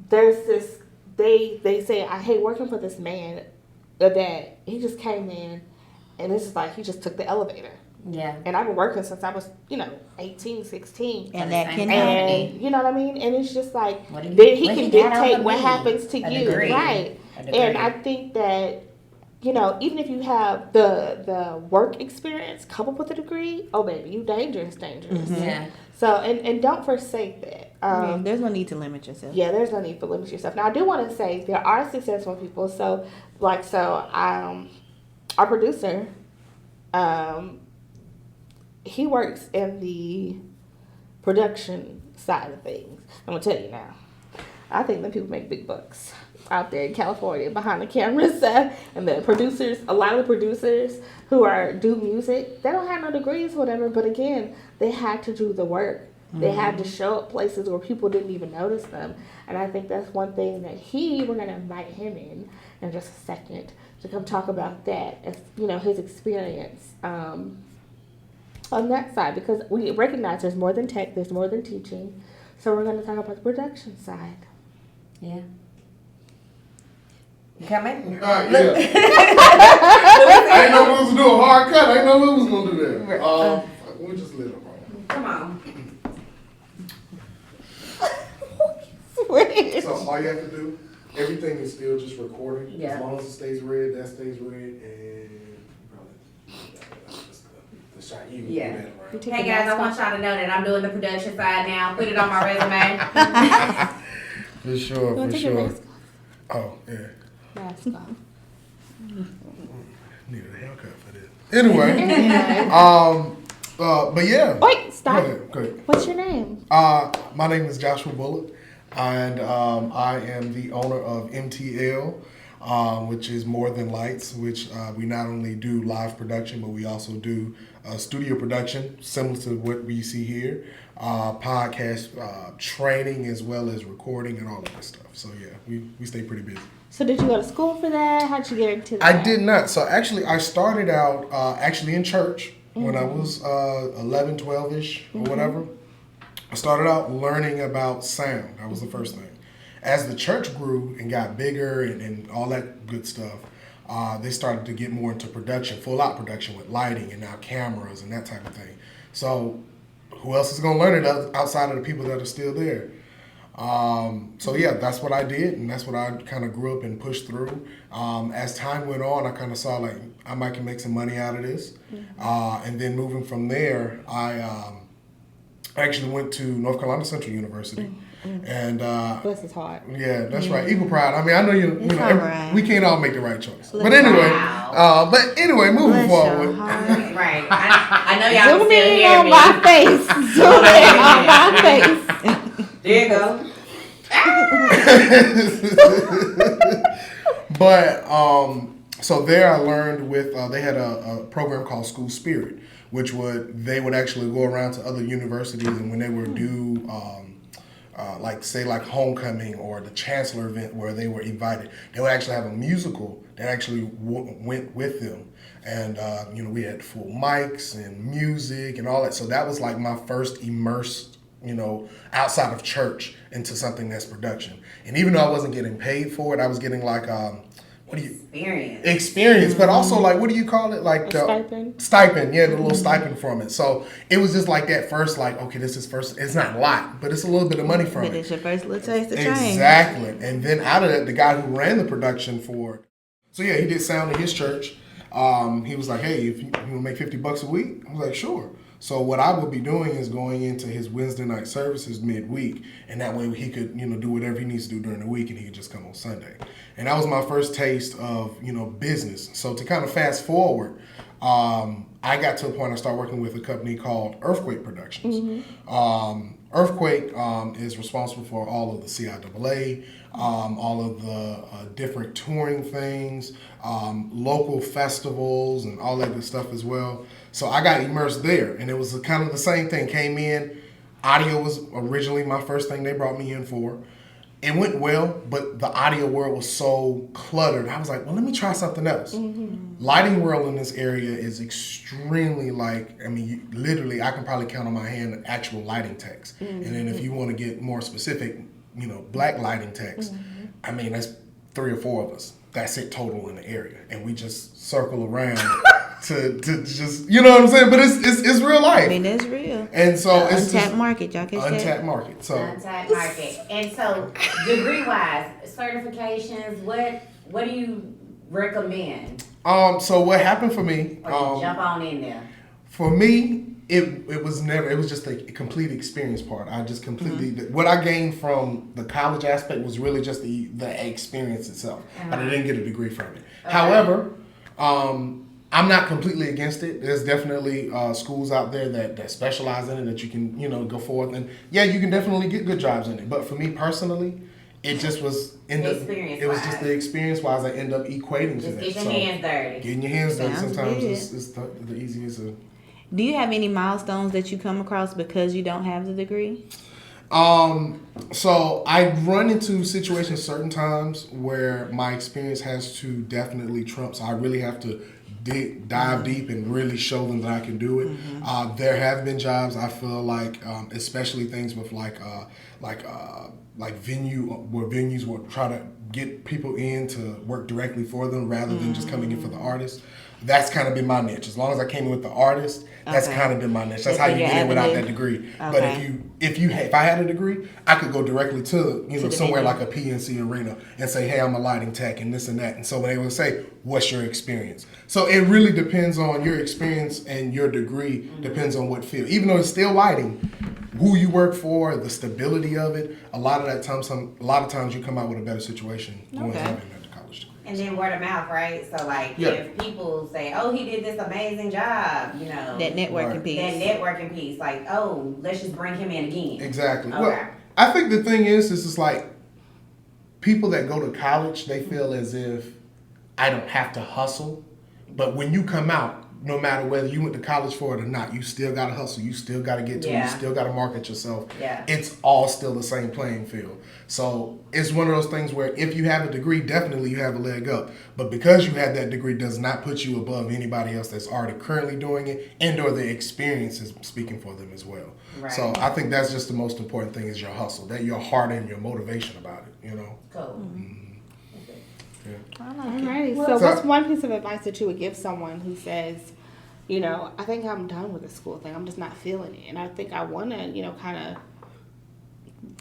[SPEAKER 2] there's this, they say, I hate working for this man that he just came in and it's just like he just took the elevator. Yeah. And I've been working since I was, 18, 16.
[SPEAKER 3] And that can happen.
[SPEAKER 2] You know what I mean? And it's just like, he can dictate what happens to you. Right. And I think that you know, even if you have the work experience coupled with a degree, oh baby, you dangerous.
[SPEAKER 1] Yeah.
[SPEAKER 2] So and don't forsake that.
[SPEAKER 3] There's no need to limit yourself.
[SPEAKER 2] Yeah, there's no need for limit yourself. Now I do want to say there are successful people. So our producer, he works in the production side of things. I'm gonna tell you now. I think that people make big bucks out there in California behind the camera and stuff. And the producers, a lot of the producers who do music, they don't have no degrees or whatever. But again, they had to do the work. They had to show up places where people didn't even notice them. And I think that's one thing that we're going to invite him in just a second to come talk about that, as, you know, his experience on that side. Because we recognize there's more than tech, there's more than teaching. So we're going to talk about the production side.
[SPEAKER 1] Yeah. You coming?
[SPEAKER 4] Yeah. I ain't know we was doing a hard cut. I ain't know we was gonna do that. We just let it roll.
[SPEAKER 1] Come on.
[SPEAKER 4] So all you have to do, everything is still just recording.
[SPEAKER 1] Yeah.
[SPEAKER 4] As long as it stays red, that stays red, and the shot you can
[SPEAKER 1] Yeah.
[SPEAKER 4] do that around.
[SPEAKER 1] Hey guys, I want y'all to know that I'm doing the production side now. Put it on my resume.
[SPEAKER 4] For sure, for
[SPEAKER 2] Take your
[SPEAKER 4] sure.
[SPEAKER 2] mask
[SPEAKER 4] Oh yeah.
[SPEAKER 2] Mask on.
[SPEAKER 4] Needed a haircut for this. Anyway, but yeah.
[SPEAKER 2] Wait, stop.
[SPEAKER 4] Go ahead.
[SPEAKER 2] What's your name?
[SPEAKER 4] My name is Joshua Bullock, and I am the owner of MTL, which is More Than Lights, which we not only do live production, but we also do studio production, similar to what we see here, podcast training, as well as recording and all of that stuff. So yeah, we stay pretty busy.
[SPEAKER 2] So did you go to school for that? How'd you get into that?
[SPEAKER 4] I did not. So actually, I started out actually in church when I was 11, 12-ish or whatever. I started out learning about sound. That was the first thing. As the church grew and got bigger and all that good stuff, they started to get more into production, full-out production with lighting and now cameras and that type of thing. So who else is going to learn it outside of the people that are still there? So yeah, that's what I did, and that's what I kind of grew up and pushed through. As time went on, I kind of saw like I might can make some money out of this. And then moving from there, I actually went to North Carolina Central University. And
[SPEAKER 2] Bless his heart.
[SPEAKER 4] yeah, that's right. Equal pride. I mean, I know you know
[SPEAKER 3] right.
[SPEAKER 4] we can't all make the right choice. But anyway, moving
[SPEAKER 3] Bless
[SPEAKER 4] forward.
[SPEAKER 3] your heart.
[SPEAKER 1] Right. I know y'all
[SPEAKER 2] Zoom
[SPEAKER 1] can still
[SPEAKER 2] in
[SPEAKER 1] hear
[SPEAKER 2] on
[SPEAKER 1] me.
[SPEAKER 2] my face. Zoom in on my face.
[SPEAKER 1] There you go.
[SPEAKER 4] But so there I learned with they had a program called School Spirit, which they would actually go around to other universities, and when they were due like homecoming or the chancellor event where they were invited, they would actually have a musical that actually went with them. And we had full mics and music and all that. So that was like my first immersed, outside of church into something that's production. And even though I wasn't getting paid for it, I was getting like experience, but also like, what do you call it? Like stipend. Yeah, the little stipend from it. So it was just like that first, like, okay, this is first. It's not a lot, but it's a little bit of money from
[SPEAKER 3] But
[SPEAKER 4] it.
[SPEAKER 3] it's your first little taste of change.
[SPEAKER 4] Exactly. And then out of that, the guy who ran the production for it. So yeah, he did sound in his church. He was like, hey, if you want to make $50 a week, I was like, sure. So what I would be doing is going into his Wednesday night services midweek, and that way he could, do whatever he needs to do during the week, and he could just come on Sunday. And that was my first taste of, business. So to kind of fast forward, I got to a point I started working with a company called Earthquake Productions. Earthquake is responsible for all of the CIAA, all of the different touring things, local festivals, and all that good stuff as well. So I got immersed there, and it was kind of the same thing. Came in, audio was originally my first thing they brought me in for. It went well, but the audio world was so cluttered. I was like, well, let me try something else. Lighting world in this area is extremely literally, I can probably count on my hand actual lighting techs. And then if you want to get more specific, black lighting techs, that's 3 or 4 of us. That's it total in the area. And we just circle around to just, you know what I'm saying? But it's real life.
[SPEAKER 3] It's real.
[SPEAKER 4] And so it's
[SPEAKER 3] untapped market, y'all catch that?
[SPEAKER 4] Untapped market. So
[SPEAKER 1] Untapped market. And so, degree-wise, certifications, what do you recommend?
[SPEAKER 4] So what happened for me?
[SPEAKER 1] Or you jump on in there.
[SPEAKER 4] For me, it was never. It was just a complete experience part. I just completely what I gained from the college aspect was really just the experience itself. But I didn't get a degree from it. Okay. However, I'm not completely against it. There's definitely schools out there that specialize in it that you can go forth and you can definitely get good jobs in it. But for me personally, it just was it was just the experience wise I end up equating to that.
[SPEAKER 1] Getting your hands dirty.
[SPEAKER 4] Getting your hands dirty sometimes is the easiest.
[SPEAKER 3] Do you have any milestones that you come across because you don't have the degree?
[SPEAKER 4] So I run into situations certain times where my experience has to definitely trump. So I really have to dive deep and really show them that I can do it. There have been jobs I feel like, especially things with like venues will try to get people in to work directly for them rather than just coming in for the artist. That's kind of been my niche. As long as I came in with the artist, that's kind of been my niche. That's how you get in without that degree. Okay. But if I had a degree, I could go directly to somewhere like a PNC arena and say, hey, I'm a lighting tech and this and that. And so when they would say, what's your experience? So it really depends on your experience, and your degree depends on what field. Even though it's still lighting, who you work for, the stability of it, a lot of times you come out with a better situation going having at the college.
[SPEAKER 1] And then word of mouth, right? So if people say, oh, he did this amazing job,
[SPEAKER 3] that networking
[SPEAKER 1] piece. Like, oh, let's just bring him in again.
[SPEAKER 4] Exactly.
[SPEAKER 1] Okay.
[SPEAKER 4] Well, I think the thing is it's like people that go to college, they feel as if I don't have to hustle. But when you come out, no matter whether you went to college for it or not, you still got to hustle. You still got to get to it. You still got to market yourself.
[SPEAKER 1] Yeah.
[SPEAKER 4] It's all still the same playing field. So it's one of those things where if you have a degree, definitely you have a leg up. But because you have that degree does not put you above anybody else that's already currently doing it, and or the experience is speaking for them as well.
[SPEAKER 1] Right.
[SPEAKER 4] So I think that's just the most important thing is your hustle, that your heart and your motivation about it,
[SPEAKER 1] Cool.
[SPEAKER 4] Yeah.
[SPEAKER 2] Alrighty. So what's one piece of advice that you would give someone who says, I think I'm done with the school thing. I'm just not feeling it. And I think I want to, kind of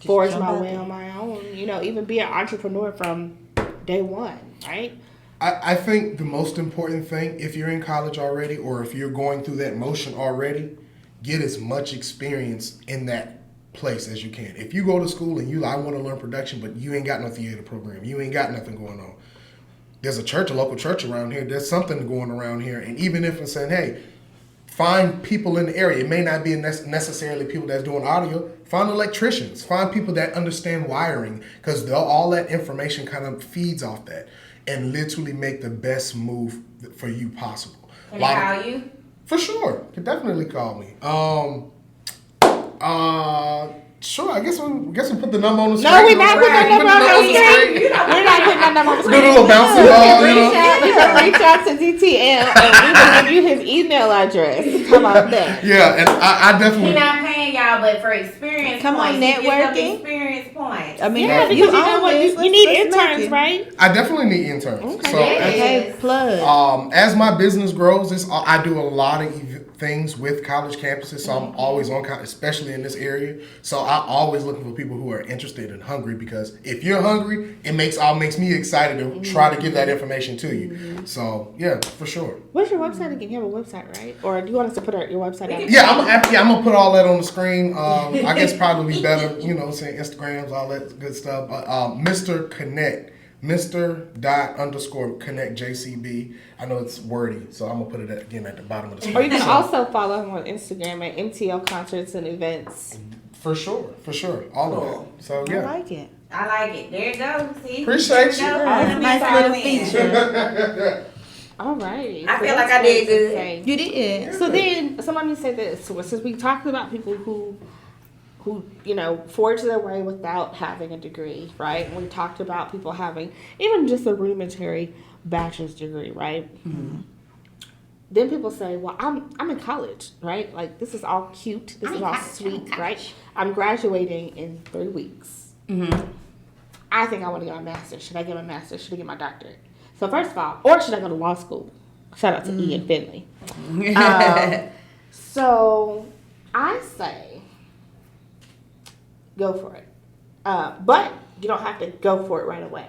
[SPEAKER 2] forge my way on my own, even be an entrepreneur from day one, right?
[SPEAKER 4] I think the most important thing, if you're in college already or if you're going through that motion already, get as much experience in that place as you can. If you go to school and I want to learn production, but you ain't got no theater program, you ain't got nothing going on. There's a local church around here. There's something going around here. And even if it's saying, hey, find people in the area. It may not be necessarily people that's doing audio. Find electricians. Find people that understand wiring, because all that information kind of feeds off that, and literally make the best move for you possible.
[SPEAKER 1] Can I call you?
[SPEAKER 4] For sure. You can definitely call me. Sure, I guess we put the number on the screen.
[SPEAKER 2] No, we're not putting the number on the screen. We're not putting that number on the screen.
[SPEAKER 4] Do a little bouncing ball,
[SPEAKER 2] You can reach out to DTL and we will give you his email address. How about that?
[SPEAKER 4] Yeah, and I definitely.
[SPEAKER 1] He's not paying y'all, but for experience
[SPEAKER 3] Come
[SPEAKER 1] points.
[SPEAKER 3] On, networking.
[SPEAKER 1] Experience points.
[SPEAKER 3] I mean,
[SPEAKER 2] because you need interns, right?
[SPEAKER 4] I definitely need interns.
[SPEAKER 2] Okay.
[SPEAKER 3] Okay, plug.
[SPEAKER 4] As my business grows, I do a lot of things with college campuses, so I'm always on, especially in this area. So I'm always looking for people who are interested and hungry, because if you're hungry, it makes me excited to try to give that information to you. So yeah, for sure.
[SPEAKER 2] What's your website again? You have a website, right? Or do you want us to put your website out?
[SPEAKER 4] Yeah, I'm gonna put all that on the screen. I guess probably be better, saying Instagrams, all that good stuff. Mr. Connect. Mr._Connect JCB. I know it's wordy, so I'm gonna put it again at the bottom of the screen.
[SPEAKER 2] Or you can also follow him on Instagram at MTL Concerts and Events.
[SPEAKER 4] For sure, all of it. So yeah,
[SPEAKER 3] I like it.
[SPEAKER 1] There you go. See,
[SPEAKER 4] appreciate you.
[SPEAKER 3] Nice little feature.
[SPEAKER 2] All right.
[SPEAKER 1] I feel like I did good.
[SPEAKER 3] You did.
[SPEAKER 2] So then, somebody say this. So since we talked about people who forge their way without having a degree, right? And we talked about people having even just a rudimentary bachelor's degree, right? Mm-hmm. Then people say, well, I'm in college, right? Like, this is all cute. This is all sweet, right? I'm graduating in 3 weeks. Mm-hmm. I think I want to get my master's. Should I get my master's? Should I get my doctorate? So first of all, or should I go to law school? Shout out to Ian Finley. So I say, go for it. But you don't have to go for it right away.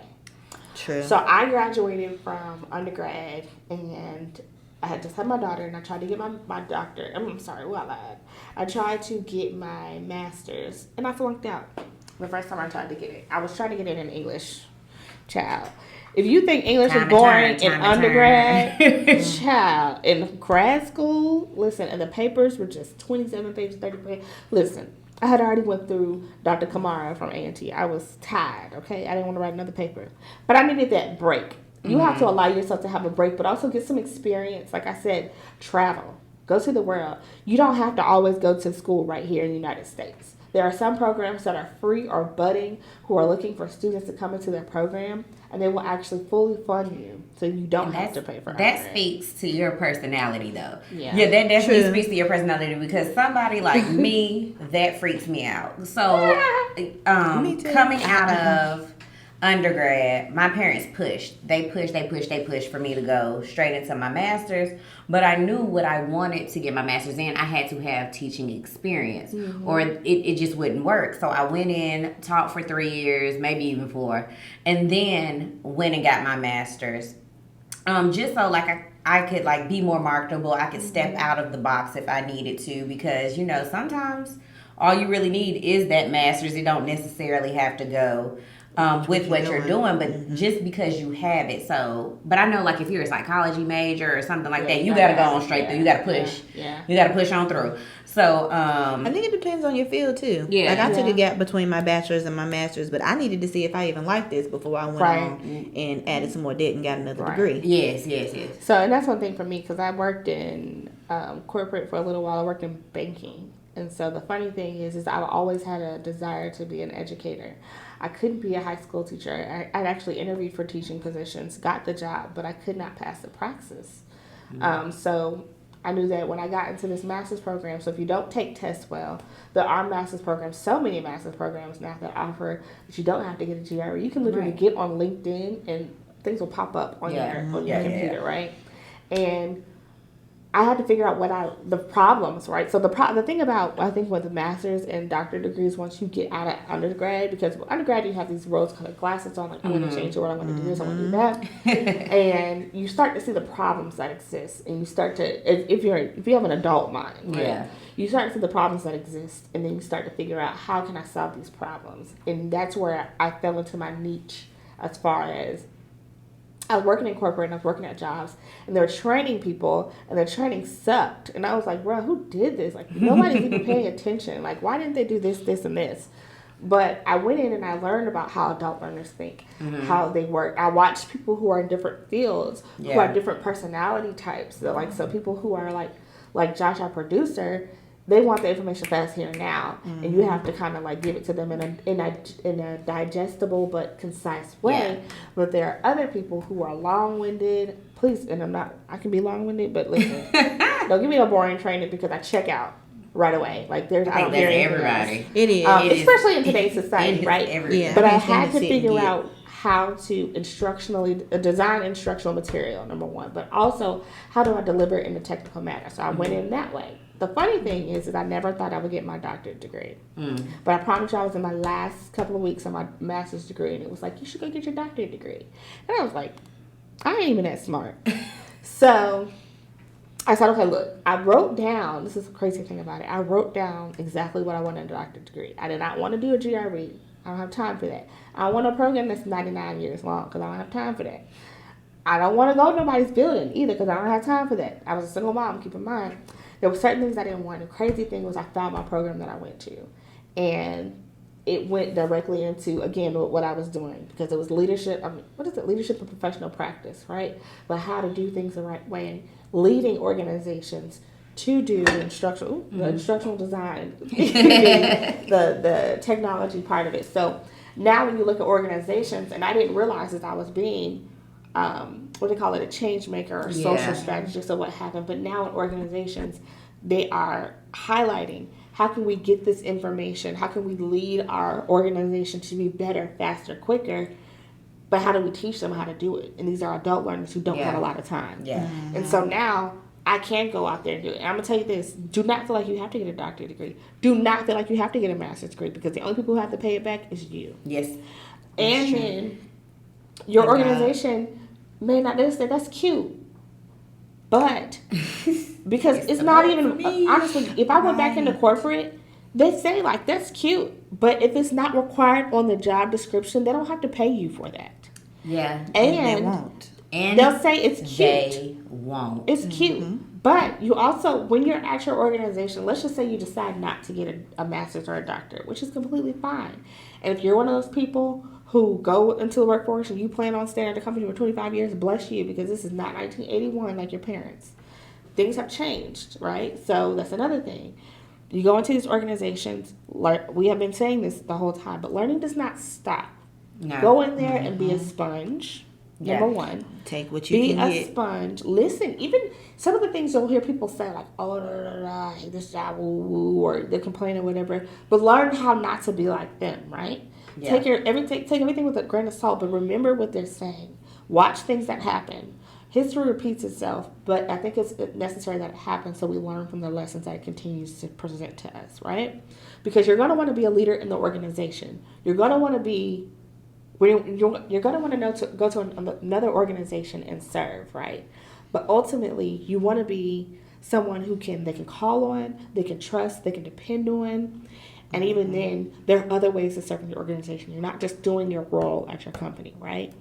[SPEAKER 3] True.
[SPEAKER 2] So I graduated from undergrad, and I had just had my daughter, and I tried to get my doctor. I'm sorry, well, I lied. I tried to get my master's, and I flunked out the first time I tried to get it. I was trying to get it in English, child. If you think English is boring in undergrad, child, in grad school, listen, and the papers were just 27 pages, 30 pages. Listen, I had already went through Dr. Kamara from A&T. I was tired, okay? I didn't want to write another paper. But I needed that break. You have to allow yourself to have a break, but also get some experience. Like I said, travel. Go see the world. You don't have to always go to school right here in the United States. There are some programs that are free or budding who are looking for students to come into their program, and they will actually fully fund you, so you don't have to pay for it.
[SPEAKER 1] That speaks to your personality, though.
[SPEAKER 2] Yeah,
[SPEAKER 1] that definitely speaks to your personality, because somebody like me, that freaks me out. So, coming out of undergrad, my parents pushed. They pushed for me to go straight into my master's. But I knew what I wanted to get my master's in. I had to have teaching experience, or it just wouldn't work. So I went in, taught for 3 years, maybe even 4, and then went and got my master's. Just so I could be more marketable. I could step out of the box if I needed to, because sometimes all you really need is that master's. You don't necessarily have to go with what you're doing, but just because you have it. So, but I know if you're a psychology major or something like that, you got to go on straight through. You got to push. Yeah. You got to push on through. So,
[SPEAKER 3] I think it depends on your field too.
[SPEAKER 1] Yeah.
[SPEAKER 3] I took a gap between my bachelor's and my master's, but I needed to see if I even liked this before I went on and added some more debt and got another degree.
[SPEAKER 1] Yes.
[SPEAKER 2] So, and that's one thing for me, because I worked in corporate for a little while. I worked in banking. And so the funny thing is I've always had a desire to be an educator. I couldn't be a high school teacher. I'd actually interviewed for teaching positions, got the job, but I could not pass the praxis. So I knew that when I got into this master's program, so if you don't take tests well, there are master's programs, so many master's programs now that offer that you don't have to get a GRE. You can literally get on LinkedIn and things will pop up on your computer, right? And I had to figure out the problems, right? So the thing about, I think, with the master's and doctorate degrees, once you get out of undergrad, because undergrad you have these rose-colored glasses on, I'm going to change the world, I'm going to do this, I'm going to do that, and you start to see the problems that exist, and you start to, if you have an adult mind, right? You start to see the problems that exist, and then you start to figure out, how can I solve these problems? And that's where I fell into my niche, as far as I was working in corporate and I was working at jobs, and they were training people, and their training sucked. And I was like, bro, who did this? Nobody's even paying attention. Why didn't they do this, this, and this? But I went in and I learned about how adult learners think, how they work. I watched people who are in different fields, who are different personality types. So people who are like Josh, our producer, they want the information fast here and now, and you have to kind of give it to them in a digestible but concise way. But there are other people who are long-winded. Please, and I can be long-winded, but listen, don't give me no boring training, because I check out right away. I don't hear
[SPEAKER 1] everybody.
[SPEAKER 3] It is,
[SPEAKER 2] especially in today's society, right?
[SPEAKER 3] Yeah,
[SPEAKER 2] but I had to figure out how to design instructional material, number one, but also how do I deliver it in a technical manner. So I went in that way. The funny thing is I never thought I would get my doctorate degree. But I promise you, I was in my last couple of weeks of my master's degree, and it was you should go get your doctorate degree. And I was like, I ain't even that smart. So I said, okay, look, I wrote down, this is the crazy thing about it, I wrote down exactly what I wanted in a doctorate degree. I did not want to do a GRE. I don't have time for that. I want a program that's 99 years long, because I don't have time for that. I don't want to go to nobody's building either, because I don't have time for that. I was a single mom, keep in mind. There were certain things I didn't want. The crazy thing was I found my program that I went to, and it went directly into, again, what I was doing, because it was leadership. Leadership and professional practice, right? But how to do things the right way, leading organizations to do the instructional design, the technology part of it. So now when you look at organizations, and I didn't realize that I was being what they call it, a change maker or social strategist or what happened. But now in organizations, they are highlighting, how can we get this information? How can we lead our organization to be better, faster, quicker? But how do we teach them how to do it? And these are adult learners who don't have a lot of time. And so now I can go out there and do it. And I'm going to tell you this. Do not feel like you have to get a doctorate degree. Do not feel like you have to get a master's degree, because the only people who have to pay it back is you.
[SPEAKER 1] Yes.
[SPEAKER 2] And then your organization may not necessarily, that's cute. But because it's not even, honestly, if I went back into corporate, they say like, that's cute. But if it's not required on the job description, they don't have to pay you for that.
[SPEAKER 1] Yeah.
[SPEAKER 3] And they won't.
[SPEAKER 1] And
[SPEAKER 2] they'll say it's cute.
[SPEAKER 1] They won't.
[SPEAKER 2] It's cute. But you also, when you're at your organization, let's just say you decide not to get a master's or a doctorate, which is completely fine. And if you're one of those people who go into the workforce and you plan on staying at the company for 25 years, bless you, because this is not 1981 like your parents. Things have changed, right? So that's another thing. You go into these organizations, we have been saying this the whole time, but learning does not stop.
[SPEAKER 1] No.
[SPEAKER 2] Go in there and be a sponge. Number one.
[SPEAKER 3] Take what you can get.
[SPEAKER 2] Be a sponge. Listen, even some of the things you'll hear people say, like, oh, I hate this job, or they complain or whatever. But learn how not to be like them, right? Yeah. Take everything with a grain of salt, but remember what they're saying. Watch things that happen. History repeats itself, but I think it's necessary that it happens so we learn from the lessons that it continues to present to us, right? Because you're going to want to be a leader in the organization. You're going to want to be, you're going to want to know to go to another organization and serve, right? But ultimately, you want to be someone they can call on, they can trust, they can depend on. And even then, there are other ways to serve in your organization. You're not just doing your role at your company, right?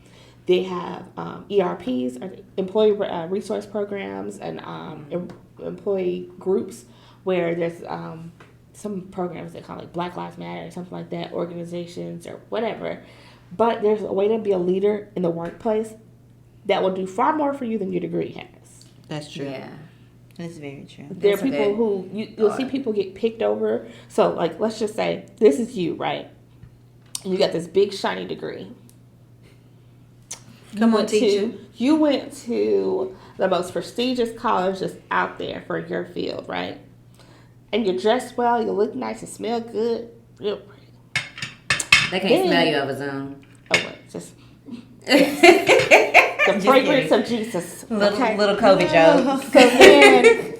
[SPEAKER 2] They have ERPs, employee resource programs, and employee groups where there's some programs they call like Black Lives Matter or something like that, organizations or whatever. But there's a way to be a leader in the workplace that will do far more for you than your degree has.
[SPEAKER 3] That's true.
[SPEAKER 1] Yeah.
[SPEAKER 3] That's very true.
[SPEAKER 2] There are people who, you'll see people get picked over. So, like, let's just say, this is you, right? And you got this big, shiny degree.
[SPEAKER 3] Come on, teacher.
[SPEAKER 2] You went to the most prestigious college that's out there for your field, right? And you're dressed well, you look nice, you smell good, real pretty.
[SPEAKER 1] They can't smell you over Zoom.
[SPEAKER 2] Oh, wait, just... the fragrance of Jesus.
[SPEAKER 1] Little COVID joke.
[SPEAKER 2] So then...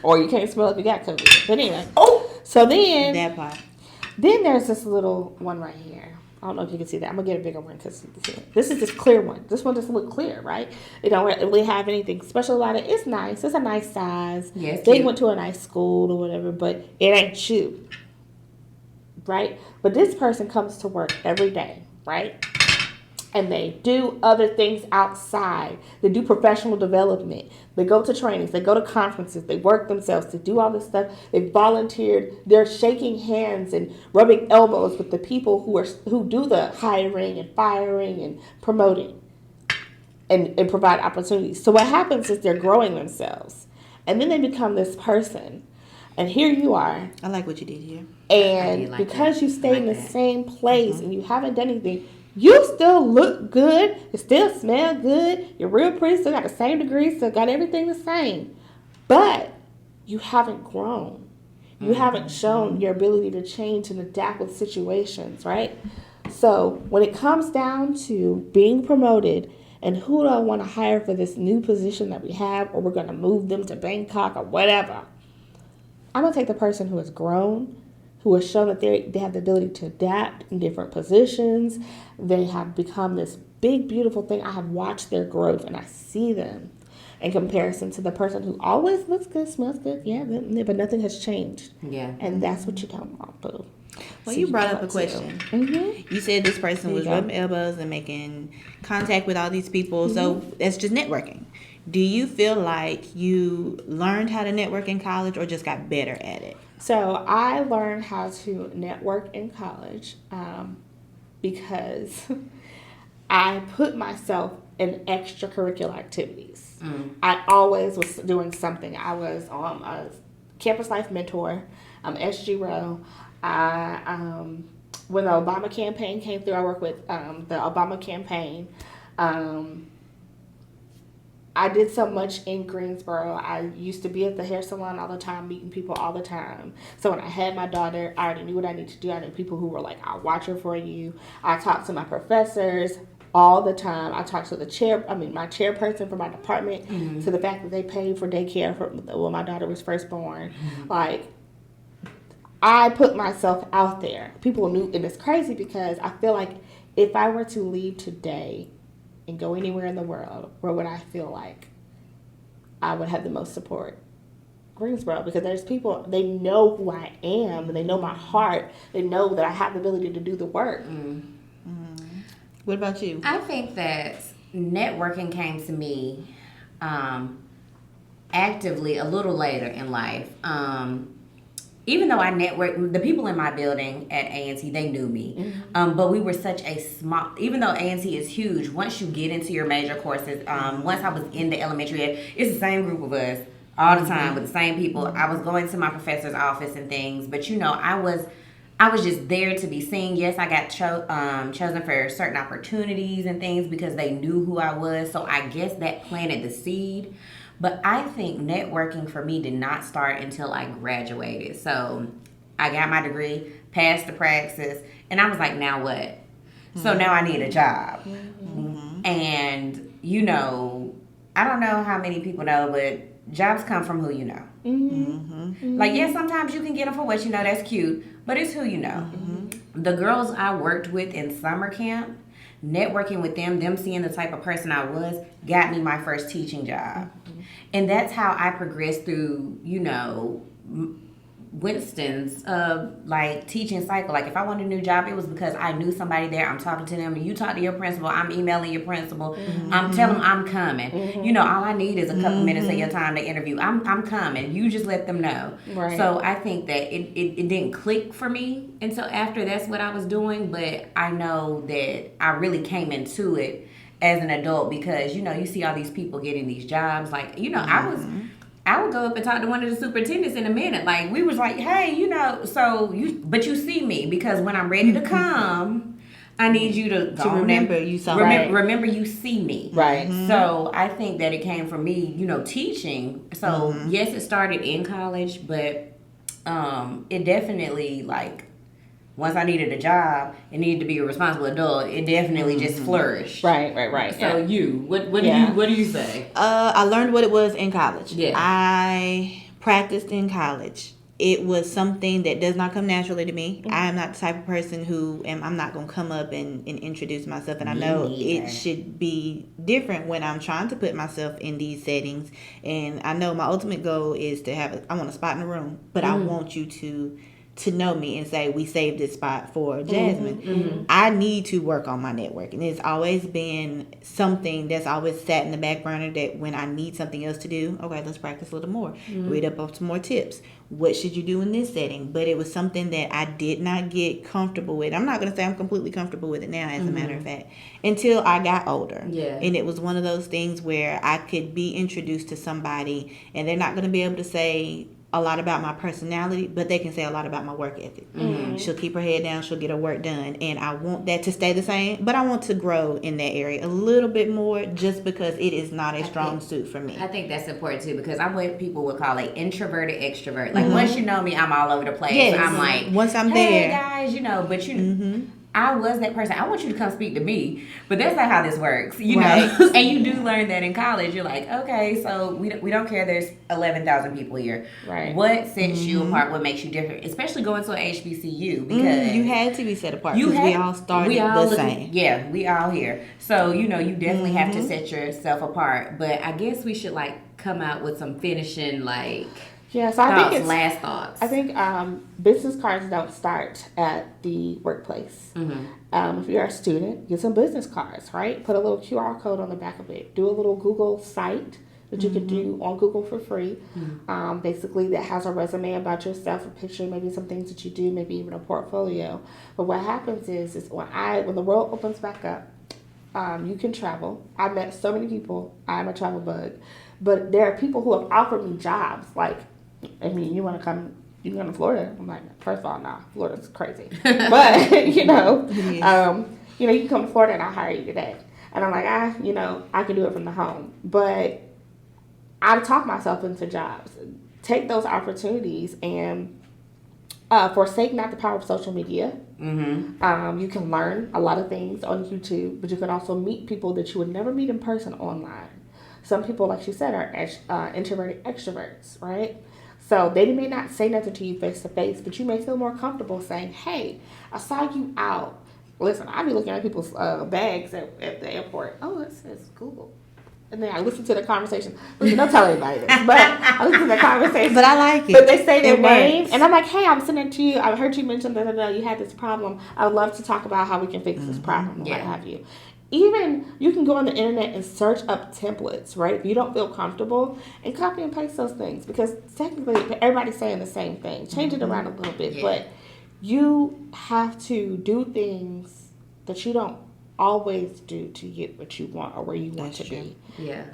[SPEAKER 2] Or you can't smell if you got COVID. But anyway. Oh! So then...
[SPEAKER 3] That part.
[SPEAKER 2] Then there's this little one right here. I don't know if you can see that. I'm going to get a bigger one because you can see it. This is this clear one. This one doesn't look clear, right? It don't really have anything special about it. It's nice. It's a nice size.
[SPEAKER 1] Yes.
[SPEAKER 2] They went to a nice school or whatever, but it ain't you. Right? But this person comes to work every day, right? And they do other things outside. They do professional development. They go to trainings. They go to conferences. They work themselves. They do all this stuff. They volunteered. They're shaking hands and rubbing elbows with the people who do the hiring and firing and promoting and provide opportunities. So what happens is they're growing themselves. And then they become this person. And here you are.
[SPEAKER 3] I like what you did here.
[SPEAKER 2] And like because you stay in the same place and you haven't done anything, you still look good. You still smell good. You're real pretty. Still got the same degree. Still got everything the same. But you haven't grown. You haven't shown your ability to change and adapt with situations, right? So when it comes down to being promoted and who do I want to hire for this new position that we have, or we're going to move them to Bangkok or whatever, I'm going to take the person who has grown, who has shown that they have the ability to adapt in different positions. They have become this big, beautiful thing. I have watched their growth, and I see them in comparison to the person who always looks good, smells good, yeah, but nothing has changed.
[SPEAKER 1] Yeah.
[SPEAKER 2] And that's what you don't want, boo.
[SPEAKER 3] Well, so you brought up a question.
[SPEAKER 2] Mm-hmm.
[SPEAKER 3] You said this person was rubbing elbows and making contact with all these people, so that's just networking. Do you feel like you learned how to network in college or just got better at it?
[SPEAKER 2] So I learned how to network in college because I put myself in extracurricular activities. I always was doing something. I was a campus life mentor, SG when the Obama campaign came through, I worked with the Obama campaign. I did so much in Greensboro. I used to be at the hair salon all the time, meeting people all the time. So when I had my daughter, I already knew what I needed to do. I knew people who were like, I'll watch her for you. I talked to my professors all the time. I talked to my chairperson for my department, to the fact that they paid for daycare when my daughter was first born. Like, I put myself out there. People knew, and it's crazy because I feel like if I were to leave today, and go anywhere in the world, where would I feel like I would have the most support? Greensboro, because there's people, they know who I am, and they know my heart. They know that I have the ability to do the work.
[SPEAKER 3] What about you?
[SPEAKER 1] I think that networking came to me actively a little later in life. Even though I networked, the people in my building at A&T, they knew me. But we were such a small, even though A&T is huge, once you get into your major courses, once I was in the elementary ed, it's the same group of us all the time with the same people. I was going to my professor's office and things, but you know, I was just there to be seen. Yes, I got chosen for certain opportunities and things because they knew who I was. So I guess that planted the seed. But I think networking for me did not start until I graduated. So I got my degree, passed the praxis, and I was like, now what? So now I need a job. And, you know, I don't know how many people know, but jobs come from who you know. Like, yes, sometimes you can get them for what you know, that's cute, but it's who you know. The girls I worked with in summer camp, networking with them seeing the type of person I was, got me my first teaching job. And that's how I progressed through, you know, Winston's like teaching cycle. Like if I wanted a new job, it was because I knew somebody there. I'm talking to them, and you talk to your principal. I'm emailing your principal. I'm telling them I'm coming. You know, all I need is a couple minutes of your time to interview. I'm coming. You just let them know.
[SPEAKER 2] Right.
[SPEAKER 1] So I think that it didn't click for me until after that's what I was doing. But I know that I really came into it as an adult because, you know, you see all these people getting these jobs. Like, you know, I would go up and talk to one of the superintendents in a minute. Like, we was like, hey, you know, but you see me because when I'm ready to come, I need you to
[SPEAKER 3] remember you saw
[SPEAKER 1] remember you see me.
[SPEAKER 2] Right.
[SPEAKER 1] So I think that it came from me, you know, teaching. So yes, it started in college, but it definitely, like, once I needed a job and needed to be a responsible adult, it definitely just flourished.
[SPEAKER 2] Right.
[SPEAKER 1] So what do you say?
[SPEAKER 3] I learned what it was in college.
[SPEAKER 1] Yeah.
[SPEAKER 3] I practiced in college. It was something that does not come naturally to me. I am not the type of person I'm not going to come up and introduce myself. And I know it should be different when I'm trying to put myself in these settings. And I know my ultimate goal is to I want a spot in the room, but I want you to know me and say, we saved this spot for Jasmine. I need to work on my networking. It's always been something that's always sat in the back burner that when I need something else to do, okay, let's practice a little more. Read up on some more tips. What should you do in this setting? But it was something that I did not get comfortable with. I'm not going to say I'm completely comfortable with it now, as a matter of fact, until I got older. Yeah. And it was one of those things where I could be introduced to somebody and they're not going to be able to say a lot about my personality, but they can say a lot about my work ethic. She'll keep her head down, she'll get her work done, and I want that to stay the same, but I want to grow in that area a little bit more just because it is not a strong suit for me.
[SPEAKER 1] I think that's important too because I'm what people would call an introverted extrovert. Like once you know me, I'm all over the place.
[SPEAKER 3] Yes.
[SPEAKER 1] I'm like,
[SPEAKER 3] once I'm
[SPEAKER 1] hey
[SPEAKER 3] there,
[SPEAKER 1] guys, you know, but you I was that person. I want you to come speak to me, but that's not how this works, you know. And you do learn that in college. You're like, okay, so we don't care. There's 11,000 people here. Right. What sets you apart? What makes you different? Especially going to an HBCU because
[SPEAKER 3] you had to be set apart. We all started the same.
[SPEAKER 1] Yeah, we all here. So you know, you definitely have to set yourself apart. But I guess we should like come out with some finishing like.
[SPEAKER 2] Yeah, so I think
[SPEAKER 1] last thoughts.
[SPEAKER 2] I think business cards don't start at the workplace. If you're a student, get some business cards, right? Put a little QR code on the back of it. Do a little Google site that you can do on Google for free. Basically, that has a resume about yourself, a picture, maybe some things that you do, maybe even a portfolio. But what happens is when the world opens back up, you can travel. I met so many people. I'm a travel bug. But there are people who have offered me jobs like, I mean, you want to come to Florida? I'm like, first of all, nah, Florida's crazy. But, you know, you can come to Florida and I'll hire you today. And I'm like, I can do it from the home. But I've talked myself into jobs. Take those opportunities and forsake not the power of social media. You can learn a lot of things on YouTube, but you can also meet people that you would never meet in person online. Some people, like she said, are introverted extroverts, right? So they may not say nothing to you face to face, but you may feel more comfortable saying, hey, I saw you out Listen, I be looking at people's bags at the airport. Oh, it says Google. And then I listen to the conversation. Listen, don't tell anybody this, but I listen to the conversation.
[SPEAKER 3] But I like it.
[SPEAKER 2] But they say their
[SPEAKER 3] It
[SPEAKER 2] name,
[SPEAKER 3] works.
[SPEAKER 2] and I'm like, hey, I'm sending it to you. I heard you mention that you had this problem. I would love to talk about how we can fix this problem, or what have you. Even you can go on the internet and search up templates, right? If you don't feel comfortable, and copy and paste those things, because technically everybody's saying the same thing. Change it around a little bit, but you have to do things that you don't always do to get what you want or where you want to be.
[SPEAKER 1] Yeah.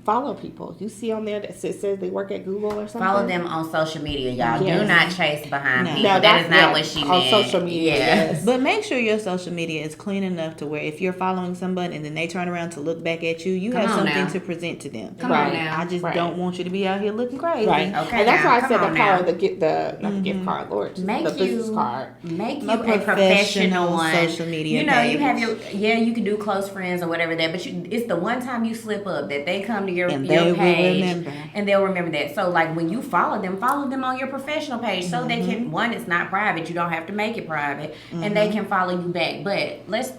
[SPEAKER 2] Follow people. You see on there that says they work at Google or something.
[SPEAKER 1] Follow them on social media, y'all.
[SPEAKER 2] Yes.
[SPEAKER 1] Do not chase behind people.
[SPEAKER 2] No,
[SPEAKER 1] That is not
[SPEAKER 2] yeah,
[SPEAKER 1] what she
[SPEAKER 2] on
[SPEAKER 1] meant.
[SPEAKER 2] social media. Yes.
[SPEAKER 3] But make sure your social media is clean enough to where if you're following somebody and then they turn around to look back at you, you
[SPEAKER 1] Come
[SPEAKER 3] have
[SPEAKER 1] on
[SPEAKER 3] something
[SPEAKER 1] now.
[SPEAKER 3] to present to them.
[SPEAKER 1] Come on now.
[SPEAKER 3] I just
[SPEAKER 2] Right.
[SPEAKER 3] don't want you to be out here looking crazy.
[SPEAKER 2] Right.
[SPEAKER 1] Okay,
[SPEAKER 2] And that's
[SPEAKER 1] now,
[SPEAKER 2] why I
[SPEAKER 1] come
[SPEAKER 2] said the
[SPEAKER 1] on
[SPEAKER 2] power
[SPEAKER 1] now.
[SPEAKER 2] of the gift card, Lord.
[SPEAKER 1] Make
[SPEAKER 2] the business
[SPEAKER 1] you
[SPEAKER 2] card.
[SPEAKER 1] make you
[SPEAKER 3] A
[SPEAKER 1] a professional
[SPEAKER 3] professional
[SPEAKER 1] one.
[SPEAKER 3] social media
[SPEAKER 1] You know, you
[SPEAKER 3] page.
[SPEAKER 1] have you can do close friends or whatever that, but it's the one time you slip up that they come to your
[SPEAKER 3] And they will
[SPEAKER 1] page
[SPEAKER 3] remember.
[SPEAKER 1] and they'll remember that. So like when you follow them on your professional page so they can it's not private. You don't have to make it private, and they can follow you back. But let's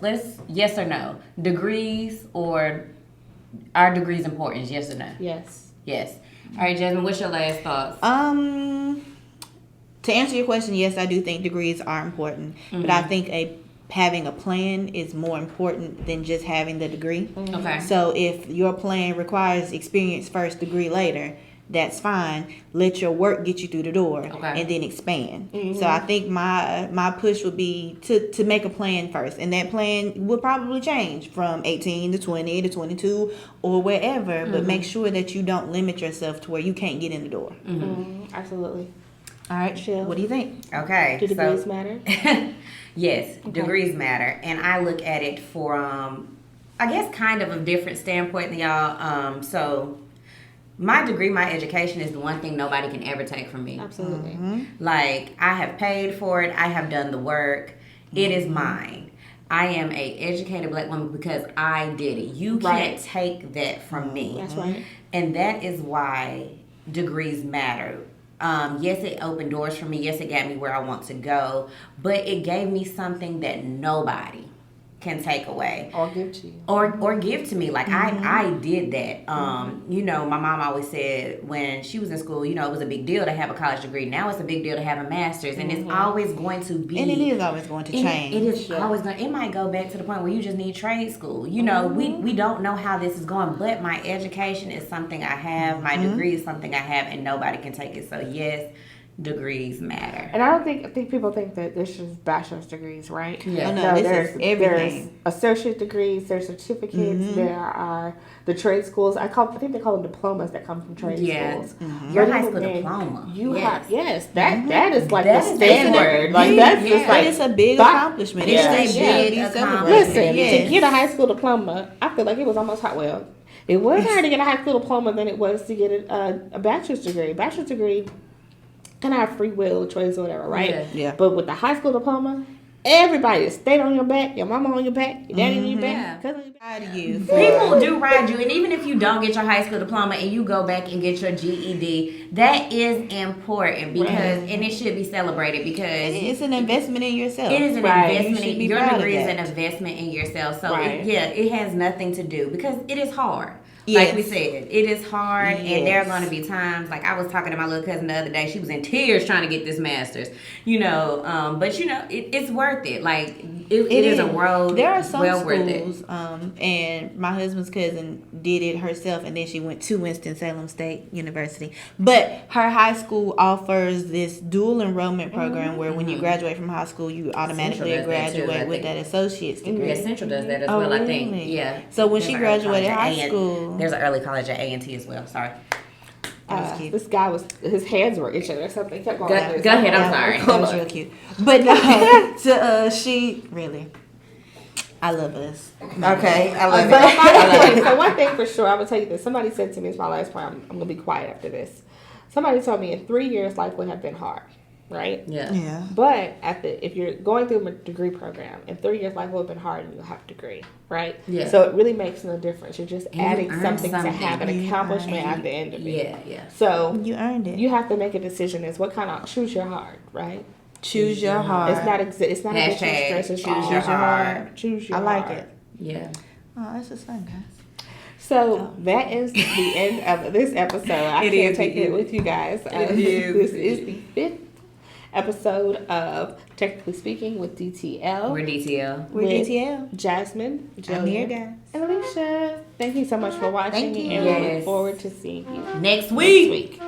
[SPEAKER 1] yes or no degrees or are degrees important? Yes or no?
[SPEAKER 2] Yes.
[SPEAKER 1] Yes. All right, Jasmine. What's your last thoughts?
[SPEAKER 3] To answer your question, yes, I do think degrees are important, but I think having a plan is more important than just having the degree.
[SPEAKER 1] Okay.
[SPEAKER 3] So if your plan requires experience first, degree later, that's fine. Let your work get you through the door, and then expand. So I think my push would be to make a plan first, and that plan will probably change from 18 to 20 to 22 or wherever. But make sure that you don't limit yourself to where you can't get in the door.
[SPEAKER 2] Absolutely.
[SPEAKER 3] All right,
[SPEAKER 2] Chill.
[SPEAKER 3] what do you think?
[SPEAKER 1] Okay.
[SPEAKER 2] Do degrees matter?
[SPEAKER 1] Yes, degrees matter, and I look at it from, I guess, kind of a different standpoint than y'all. So, my degree, my education is the one thing nobody can ever take from me.
[SPEAKER 2] Absolutely.
[SPEAKER 1] Like I have paid for it, I have done the work. It is mine. I am a educated black woman because I did it. You can't take that from me.
[SPEAKER 2] That's right.
[SPEAKER 1] And that is why degrees matter. Yes, it opened doors for me. Yes, it got me where I want to go. But it gave me something that nobody can take away.
[SPEAKER 2] Or give to you.
[SPEAKER 1] Or give to me. Like, I did that. You know, my mom always said when she was in school, you know, it was a big deal to have a college degree. Now it's a big deal to have a master's. And it's always going to be.
[SPEAKER 3] And it is always going to change.
[SPEAKER 1] It is always going to. It might go back to the point where you just need trade school. You know, we don't know how this is going. But my education is something I have. My degree is something I have. And nobody can take it. So, yes, degrees matter.
[SPEAKER 2] And I think people think that this is bachelor's degrees, right?
[SPEAKER 1] Yeah.
[SPEAKER 3] Oh, no, this
[SPEAKER 2] there's
[SPEAKER 3] is everything.
[SPEAKER 2] There's associate degrees, there's certificates, there are the trade schools. I think they call them diplomas that come from trade schools.
[SPEAKER 1] Your
[SPEAKER 2] But
[SPEAKER 1] high
[SPEAKER 2] even
[SPEAKER 1] school
[SPEAKER 2] then,
[SPEAKER 1] diploma.
[SPEAKER 2] You have that is like
[SPEAKER 1] That
[SPEAKER 2] the
[SPEAKER 1] is
[SPEAKER 2] standard.
[SPEAKER 1] the
[SPEAKER 2] Like that's just
[SPEAKER 1] yeah.
[SPEAKER 2] like
[SPEAKER 3] It's a big
[SPEAKER 2] But-
[SPEAKER 3] accomplishment.
[SPEAKER 2] Yeah.
[SPEAKER 3] It should
[SPEAKER 1] Big
[SPEAKER 3] be
[SPEAKER 1] accomplishment.
[SPEAKER 3] celebrated.
[SPEAKER 2] Listen,
[SPEAKER 3] Yes.
[SPEAKER 2] to get a high school diploma, I feel like it was almost hot. Well, it was harder to get a high school diploma than it was to get a bachelor's degree. Bachelor's degree kind of have free will, choice, or whatever, right?
[SPEAKER 3] Yeah.
[SPEAKER 2] But with the high school diploma, everybody is stayed on your back, your mama on your back, your daddy on your back, cousin on your back.
[SPEAKER 3] Proud of you for
[SPEAKER 1] People do ride you, and even if you don't get your high school diploma and you go back and get your GED, that is important because, and it should be celebrated because
[SPEAKER 3] it's an investment in yourself.
[SPEAKER 1] it is an
[SPEAKER 2] Right.
[SPEAKER 1] investment.
[SPEAKER 3] You should be
[SPEAKER 1] Your
[SPEAKER 3] proud of
[SPEAKER 1] degree is
[SPEAKER 3] that.
[SPEAKER 1] an investment in yourself. So
[SPEAKER 2] Right.
[SPEAKER 1] it has nothing to do because it is hard. Like we
[SPEAKER 3] Yes.
[SPEAKER 1] said, it is hard, and there are
[SPEAKER 3] Yes.
[SPEAKER 1] going to be times. Like I was talking to my little cousin the other day, she was in tears trying to get this master's. You know, but you know, it's worth it. Like it is a road.
[SPEAKER 3] There are some
[SPEAKER 1] well worth it.
[SPEAKER 3] schools, and my husband's cousin did it herself, and then she went to Winston-Salem State University. But her high school offers this dual enrollment program where when you graduate from high school, you automatically
[SPEAKER 1] Central does that too,
[SPEAKER 3] graduate
[SPEAKER 1] I
[SPEAKER 3] with
[SPEAKER 1] think.
[SPEAKER 3] that associate's degree.
[SPEAKER 1] Yeah, Central does that as
[SPEAKER 3] Oh,
[SPEAKER 1] well. I think.
[SPEAKER 3] really?
[SPEAKER 1] Yeah.
[SPEAKER 3] So when
[SPEAKER 1] There's
[SPEAKER 3] she
[SPEAKER 1] an early
[SPEAKER 3] graduated
[SPEAKER 1] college at
[SPEAKER 3] high
[SPEAKER 1] A&T.
[SPEAKER 3] school,
[SPEAKER 1] There's an early college at A&T as well. Sorry.
[SPEAKER 3] cute.
[SPEAKER 2] This guy his hands were itching or something. He kept going like this.
[SPEAKER 1] Go ahead. I'm sorry.
[SPEAKER 3] That was real cute. But no, she really, I love us. Okay, I love it.
[SPEAKER 2] So one thing for sure, I will tell you this. Somebody said to me, it's my last point. I'm gonna be quiet after this. Somebody told me in 3 years life would have been hard, right?
[SPEAKER 1] Yeah.
[SPEAKER 3] Yeah.
[SPEAKER 2] But if you're going through a degree program, in 3 years life will have been hard and you'll have a degree, right?
[SPEAKER 1] Yeah.
[SPEAKER 2] So it really makes no difference. You're just
[SPEAKER 1] And you
[SPEAKER 2] adding
[SPEAKER 1] earn
[SPEAKER 2] something to
[SPEAKER 1] something.
[SPEAKER 2] have an
[SPEAKER 3] You
[SPEAKER 2] accomplishment
[SPEAKER 3] earn
[SPEAKER 2] at the end of it.
[SPEAKER 1] Yeah.
[SPEAKER 2] So
[SPEAKER 3] You earned it.
[SPEAKER 2] you have to make a decision is what kind of choose your heart, right?
[SPEAKER 3] Choose your heart.
[SPEAKER 2] It's not it's not addiction
[SPEAKER 1] Hashtag
[SPEAKER 2] stress. It's
[SPEAKER 1] choose
[SPEAKER 2] all
[SPEAKER 1] your heart.
[SPEAKER 2] Choose your
[SPEAKER 3] I like
[SPEAKER 2] heart.
[SPEAKER 3] it.
[SPEAKER 1] Yeah.
[SPEAKER 3] Oh, that's just fun, guys.
[SPEAKER 2] So that is the end of this episode. I can't take it with you guys. This is the 5th episode of Technically Speaking with DTL.
[SPEAKER 1] We're DTL.
[SPEAKER 3] We're
[SPEAKER 2] With
[SPEAKER 3] DTL.
[SPEAKER 2] Jasmine,
[SPEAKER 3] I'm here,
[SPEAKER 2] Jillian,
[SPEAKER 3] guys.
[SPEAKER 2] and Alesheia. Thank you so much for watching,
[SPEAKER 3] Thank you.
[SPEAKER 2] and we look
[SPEAKER 1] Yes.
[SPEAKER 2] forward to seeing you
[SPEAKER 1] Next
[SPEAKER 2] next
[SPEAKER 1] week.
[SPEAKER 2] week.